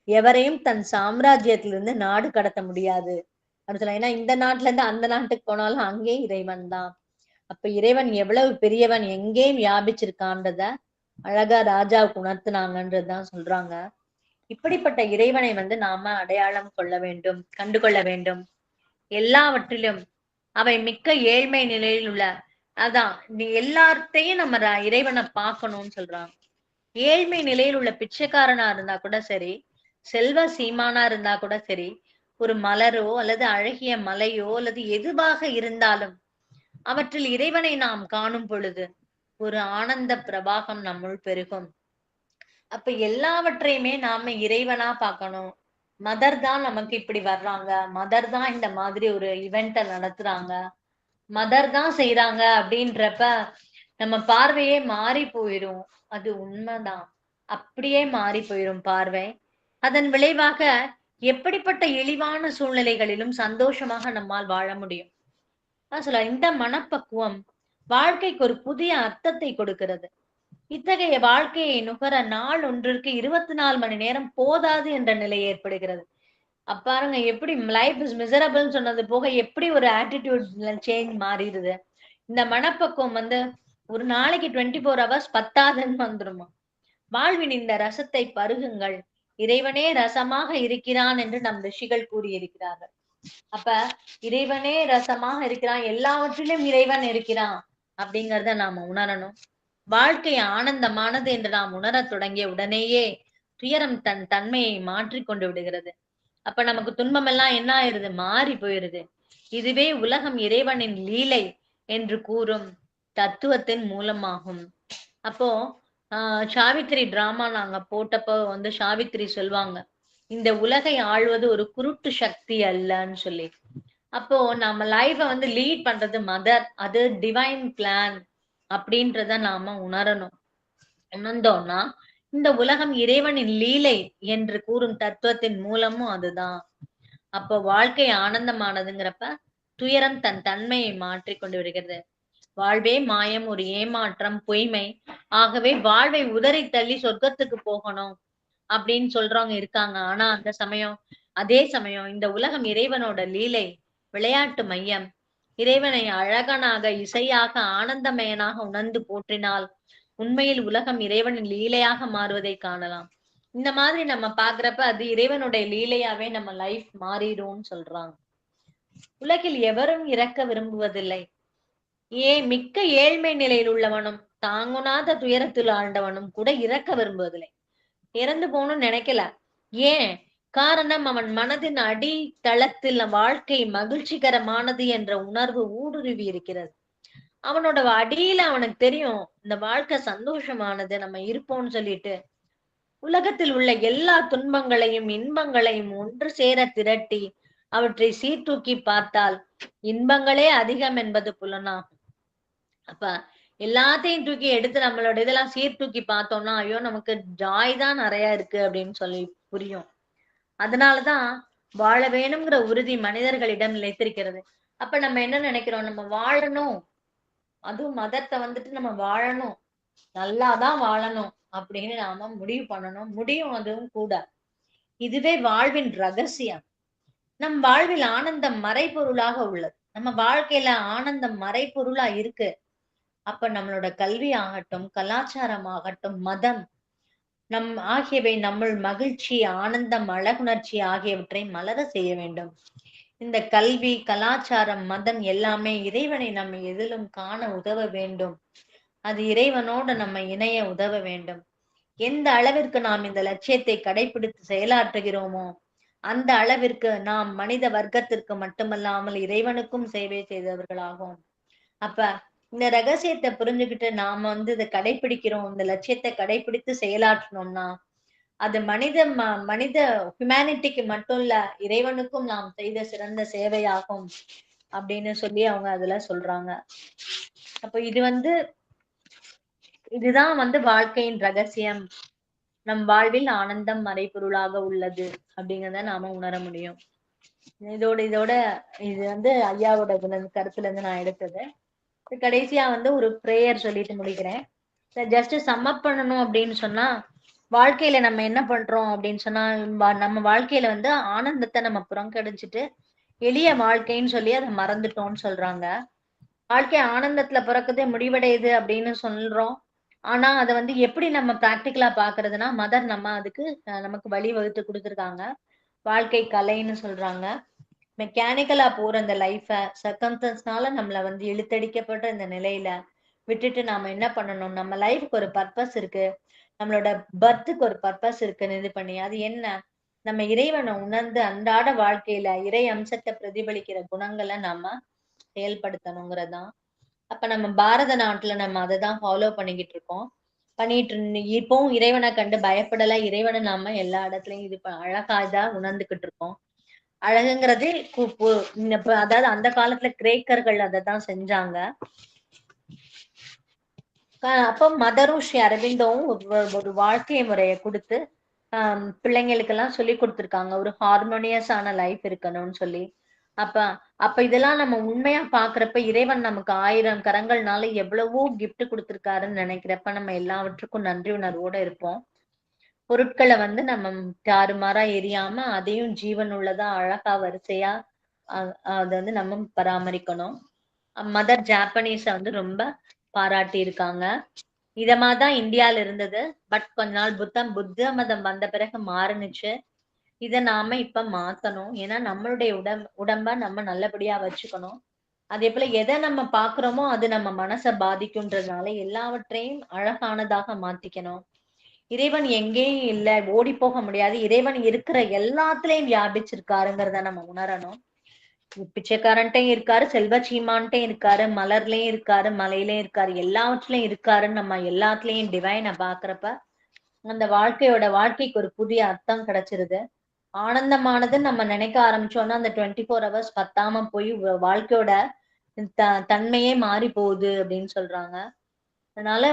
எவரையும் தன் சாம்ராஜ்யத்திலிருந்து நாடு கடத்த முடியாது அப்படின்னு சொல்லலாம். ஏன்னா இந்த நாட்டுல இருந்து அந்த நாட்டுக்கு போனாலும் அங்கே இறைவன் தான். அப்ப இறைவன் எவ்வளவு பெரியவன், எங்கே வியாபிச்சிருக்கான்றத அழகா ராஜாவுக்கு உணர்த்தினாங்கன்றதுதான் சொல்றாங்க. இப்படிப்பட்ட இறைவனை நாம அடையாளம் கொள்ள வேண்டும், கண்டு கொள்ள வேண்டும். எல்லாவற்றிலும் அவை மிக்க ஏழ்மை நிலையில் உள்ள, அதான் நீ எல்லாத்தையும் நம்ம இறைவனை பார்க்கணும்னு சொல்றாங்க. ஏழ்மை நிலையில் உள்ள பிச்சைக்காரனா இருந்தா கூட சரி, செல்வ சீமானா இருந்தா கூட சரி, ஒரு மலரோ அல்லது அழகிய மலையோ அல்லது எதுவாக இருந்தாலும் அவற்றில் இறைவனை நாம் காணும் பொழுது ஒரு ஆனந்த பிரவாகம் நம்முள் பெருகும். அப்ப எல்லாவற்றையுமே நாம இறைவனா பார்க்கணும். மதர் தான் நமக்கு இப்படி வர்றாங்க, மதர் தான் இந்த மாதிரி ஒரு இவெண்ட்ட நடத்துறாங்க, மதர் தான் செய்றாங்க அப்படின்றப்ப நம்ம பார்வையே மாறி போயிரும். அது உண்மைதான். அப்படியே மாறி போயிரும் பார்வை. அதன் விளைவாக எப்படிப்பட்ட இழிவான சூழ்நிலைகளிலும் சந்தோஷமாக நம்மால் வாழ முடியும். இந்த மனப்பக்குவம் வாழ்க்கைக்கு ஒரு புதிய அர்த்தத்தை கொடுக்கிறது. இத்தகைய வாழ்க்கையை நுகர நாள் ஒன்றிற்கு 24 மணி நேரம் போதாது என்ற நிலை ஏற்படுகிறது. பாருங்க எப்படி லைஃப் இஸ் மிசரபிள் சொன்னது போக எப்படி ஒரு ஆட்டிடியூட் சேஞ்ச் மாறிடுது. இந்த மனப்பக்குவம் ஒரு நாளைக்கு 24 ஹவர்ஸ் பத்தாதுன்னு வந்துருமா. வாழ்வின் இந்த ரசத்தை பருகுங்கள். இறைவனே ரசமாக இருக்கிறான் என்று நம் ரிஷிகள் கூறியிருக்கிறார்கள். அப்ப இறைவனே ரசமாக இருக்கிறான், எல்லாவற்றிலும் இறைவன் இருக்கிறான் அப்படிங்கறத நாம உணரணும். வாழ்க்கை ஆனந்தமானது என்று நாம் உணரத் தொடங்கிய உடனேயே துயரம் தன் தன்மையை மாற்றிக் கொண்டு விடுகிறது. அப்ப நமக்கு துன்பம் எல்லாம் என்ன ஆயிருது, மாறி போயிருது. இதுவே உலகம் இறைவனின் லீலை என்று கூறும் தத்துவத்தின் மூலமாகும். அப்போ சாவித்திரி டிராமா நாங்க போட்டப்போ சாவித்திரி சொல்லுவாங்க, இந்த உலகை ஆள்வது ஒரு குருட்டு சக்தி அல்லன்னு சொல்லி. அப்போ நம்ம லைஃப லீட் பண்றது மதர், அது டிவைன் பிளான் அப்படின்றத நாம உணரணும். உணர்ந்தோம்னா இந்த உலகம் இறைவனின் லீலை என்று கூறும் தத்துவத்தின் மூலமும் அதுதான். அப்போ வாழ்க்கை ஆனந்தமானதுங்கிறப்ப துயரம் தன் தன்மையை மாற்றிக் கொண்டு வருகிறது. வாழ்வே மாயம், ஒரு ஏமாற்றம், பொய்மை. ஆகவே வாழ்வை உதறி தள்ளி சொர்க்கத்துக்கு போகணும் அப்படின்னு சொல்றவங்க இருக்காங்க. ஆனா அதே சமயம் இந்த உலகம் இறைவனோட லீலை, விளையாட்டு மையம். இறைவனை அழகனாக, இசையாக, ஆனந்தமயனாக உணர்ந்து போற்றினால் உண்மையில் உலகம் இறைவனின் லீலையாக மாறுவதை காணலாம். இந்த மாதிரி நம்ம பாக்குறப்ப அது இறைவனுடைய லீலையாவே நம்ம லைஃப் மாறிடும்னு சொல்றாங்க. உலகில் எவரும் இறக்க விரும்புவதில்லை. மிக்க ஏழ்மை நிலையில் உள்ளவனும் தாங்குனாத துயரத்தில் ஆழ்ந்தவனும் கூட இறக்க விரும்புவதில்லை. இறந்து போகணும்னு நினைக்கல. ஏன் காரணம், அவன் மனதின் அடித்தளத்தில் வாழ்க்கை மகிழ்ச்சிகரமானது என்ற உணர்வு ஊடுருவி இருக்கிறது. அவனோட அடியில அவனுக்கு தெரியும் இந்த வாழ்க்கை சந்தோஷமானது, நம்ம இருப்போம்னு சொல்லிட்டு. உலகத்தில் உள்ள எல்லா துன்பங்களையும் இன்பங்களையும் ஒன்று சேர திரட்டி அவற்றை சீர்தூக்கி பார்த்தால் இன்பங்களே அதிகம் என்பது புலனாகும். அப்ப எல்லாத்தையும் தூக்கி எடுத்து நம்மளோட இதெல்லாம் சீர்தூக்கி பார்த்தோம்னா, ஐயோ நமக்கு ஜாய் தான் நிறைய இருக்கு அப்படின்னு சொல்லி புரியும். அதனாலதான் வாழ வேணுங்கிற உறுதி மனிதர்களிடம் நிலைத்திருக்கிறது. அப்ப நம்ம என்ன நினைக்கிறோம், நம்ம வாழணும், அதுவும் மதத்தை நம்ம வாழணும், நல்லாதான் வாழணும் அப்படின்னு நாம முடிவு பண்ணணும். முடியும், அதுவும் கூட. இதுவே வாழ்வின் ரகசியம். நம் வாழ்வில் ஆனந்தம் மறைபொருளாக உள்ளது. நம்ம வாழ்க்கையில ஆனந்தம் மறைபொருளா இருக்கு. அப்ப நம்மளோட கல்வி ஆகட்டும், கலாச்சாரம் ஆகட்டும், மதம் ஆகியவை நம்முள் மகிழ்ச்சி, ஆனந்தம், அழகுணர்ச்சி ஆகியவற்றை மலர செய்ய வேண்டும். இந்த கல்வி, கலாச்சாரம், மதம் எல்லாமே இறைவனை நம்ம எதிலும் காண உதவ வேண்டும். அது இறைவனோடு நம்ம இணைய உதவ வேண்டும். எந்த அளவிற்கு நாம் இந்த லட்சியத்தை கடைபிடித்து செயலாற்றுகிறோமோ அந்த அளவிற்கு நாம் மனித வர்க்கத்திற்கு மட்டுமல்லாமல் இறைவனுக்கும் சேவை செய்தவர்களாகும். அப்ப இந்த ரகசியத்தை புரிஞ்சுகிட்டு நாம வந்து இதை கடைபிடிக்கிறோம், இந்த லட்சியத்தை கடைபிடித்து செயலாற்றணும்னா அது மனித ஹியூமனிட்டிக்கு மட்டும் இல்ல, இறைவனுக்கும் நாம் செய்த சிறந்த சேவையாகும் அப்படின்னு சொல்லி அவங்க அதுல சொல்றாங்க. அப்ப இதுதான் வந்து வாழ்க்கையின் ரகசியம். நம் வாழ்வில் ஆனந்தம் மறைபொருளாக உள்ளது அப்படிங்கிறத நாம உணர முடியும். இதோட இது வந்து ஐயாவோட கருத்துல இருந்து நான் எடுத்தது. கடைசியா வந்து ஒரு பிரேயர் சொல்லிட்டு முடிக்கிறேன். ஜஸ்ட் சம்மப் பண்ணணும் அப்படின்னு சொன்னா, வாழ்க்கையில நம்ம என்ன பண்றோம் அப்படின்னு சொன்னா, நம்ம வாழ்க்கையில வந்து ஆனந்தத்தை நம்ம புறக்கணிச்சுட்டு எளிய வாழ்க்கைன்னு சொல்லி அதை மறந்துட்டோம்னு சொல்றாங்க. வாழ்க்கை ஆனந்தத்துல பிறக்குது முடிவடையுது அப்படின்னு சொல்றோம். ஆனா அதை வந்து எப்படி நம்ம பிராக்டிக்கலா பாக்குறதுன்னா, மதர் நம்ம அதுக்கு நமக்கு வழி வகுத்து கொடுத்துருக்காங்க. வாழ்க்கை கலைன்னு சொல்றாங்க. மெக்கானிக்கலா போற இந்த லைஃப சர்க்கம்ஸ்டன்ஸ்னால நம்மள வந்து இழுத்தடிக்கப்பட்ட இந்த நிலையில விட்டுட்டு நாம என்ன பண்ணணும், நம்ம லைஃப்க்கு ஒரு பர்பஸ் இருக்கு, நம்மளோட பர்த்துக்கு ஒரு பர்பஸ் இருக்குன்னு இது பண்ணி அது என்ன, நம்ம இறைவனை உணர்ந்து அன்றாட வாழ்க்கையில இறை அம்சத்தை பிரதிபலிக்கிற குணங்களை நாம செயல்படுத்தணுங்கிறதுதான். அப்ப நம்ம பாரத நாட்டுல நம்ம அதை தான் ஃபாலோ பண்ணிக்கிட்டு இருக்கோம். இப்பவும் இறைவனை கண்டு பயப்படல. இறைவனை நாம எல்லா இடத்துலயும் அழகா இதா உணர்ந்துகிட்டு இருக்கோம். அழகுங்கிறது அதாவது அந்த காலத்துல கிரேக்கர்கள் அதைதான் செஞ்சாங்க. அப்ப மதரும் ஸ்ரீ அரவிந்தோவும் ஒரு வாழ்க்கை முறையை கொடுத்து பிள்ளைங்களுக்கு எல்லாம் சொல்லி கொடுத்திருக்காங்க. ஒரு ஹார்மோனியஸான லைஃப் இருக்கணும்னு சொல்லி. அப்ப அப்ப இதெல்லாம் நம்ம உண்மையா பாக்குறப்ப இறைவன் நமக்கு 1000 கரங்கள்னால எவ்வளவோ கிஃப்ட் கொடுத்திருக்காருன்னு நினைக்கிறப்ப நம்ம எல்லாவற்றுக்கும் நன்றி உணர்வோட இருப்போம். பொருட்களை வந்து நம்ம தாறுமாறா எரியாம அதையும் ஜீவன் உள்ளதா அழகா வரிசையா அதை வந்து நம்ம பராமரிக்கணும். மதர் ஜாப்பனீஸ வந்து ரொம்ப பாராட்டி இருக்காங்க. இதமாதான் இந்தியால இருந்தது. பட் கொஞ்ச நாள் புத்த மதம் வந்த பிறகு மாறுனுச்சு. இத நாம இப்ப மாத்தணும். ஏன்னா நம்மளுடைய உடம்ப நம்ம நல்லபடியா வச்சுக்கணும். அதே போல எதை நம்ம பாக்குறோமோ அது நம்ம மனசை பாதிக்கும்ன்றதுனால எல்லாவற்றையும் அழகானதாக மாத்திக்கணும். இறைவன் எங்கேயும் இல்ல, ஓடி போக முடியாது. இறைவன் இருக்கிற எல்லாத்துலயும் வியாபிச்சிருக்காருங்கிறத நம்ம உணரணும். பிச்சைக்காரன்ட்டையும் இருக்காரு, செல்வ சீமான்ட்டையும் இருக்காரு, மலர்லயும் இருக்காரு, மலையிலயும் இருக்காரு, எல்லாவற்றிலயும் இருக்காருன்னு நம்ம எல்லாத்துலயும் டிவைனை பாக்குறப்ப அந்த வாழ்க்கைக்கு ஒரு புதிய அர்த்தம் கிடைச்சிருது. ஆனந்தமானது நம்ம நினைக்க ஆரம்பிச்சோம்னா அந்த 24 ஹவர்ஸ் பத்தாம போய் வாழ்க்கையோட தன்மையே மாறி போகுது அப்படின்னு சொல்றாங்க. அதனால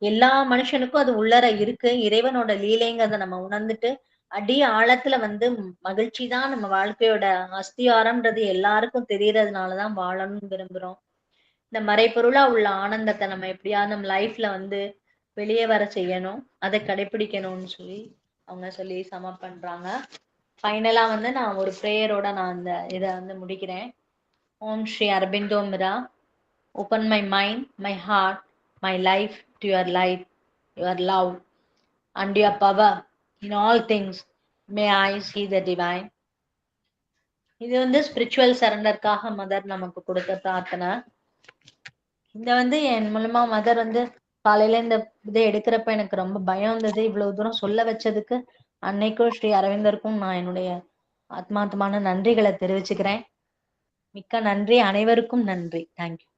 எல்லா மனுஷனுக்கும் அது உள்ளர இருக்கு. இறைவனோட லீலைங்கிறத நம்ம உணர்ந்துட்டு அடி ஆழத்துல வந்து மகிழ்ச்சி தான் நம்ம வாழ்க்கையோட அஸ்திவாரம்ன்றது எல்லாருக்கும் தெரியறதுனாலதான் வாழணும்னு விரும்புறோம். இந்த மறைபொருளா உள்ள ஆனந்தத்தை நம்ம எப்படியாவது நம்ம லைஃப்ல வந்து வெளியே வர செய்யணும், அதை கடைபிடிக்கணும்னு சொல்லி அவங்க சொல்லி பண்றாங்க. ஃபைனலா வந்து நான் ஒரு பிரேயரோட நான் இந்த இதை வந்து முடிக்கிறேன். ஓம் ஸ்ரீ அரபிந்தோ மிரா. Open my mind, my heart, my life to your light, your love, and your power in all things. May I see the divine. இது வந்து ஸ்பிரிச்சுவல் சரண்டருக்காக மதர் நமக்கு கொடுத்த பிரார்த்தனை. இந்த வந்து என் மூலமா மதர் வந்து காலையில இந்த இதை எடுக்கிறப்ப எனக்கு ரொம்ப பயம் இருந்தது. இவ்வளவு தூரம் சொல்ல வச்சதுக்கு அன்னைக்கும் ஸ்ரீ அரவிந்தருக்கும் நான் என்னுடைய ஆத்மார்த்தமான நன்றிகளை தெரிவிச்சுக்கிறேன். மிக்க நன்றி. அனைவருக்கும் நன்றி. தேங்க்யூ.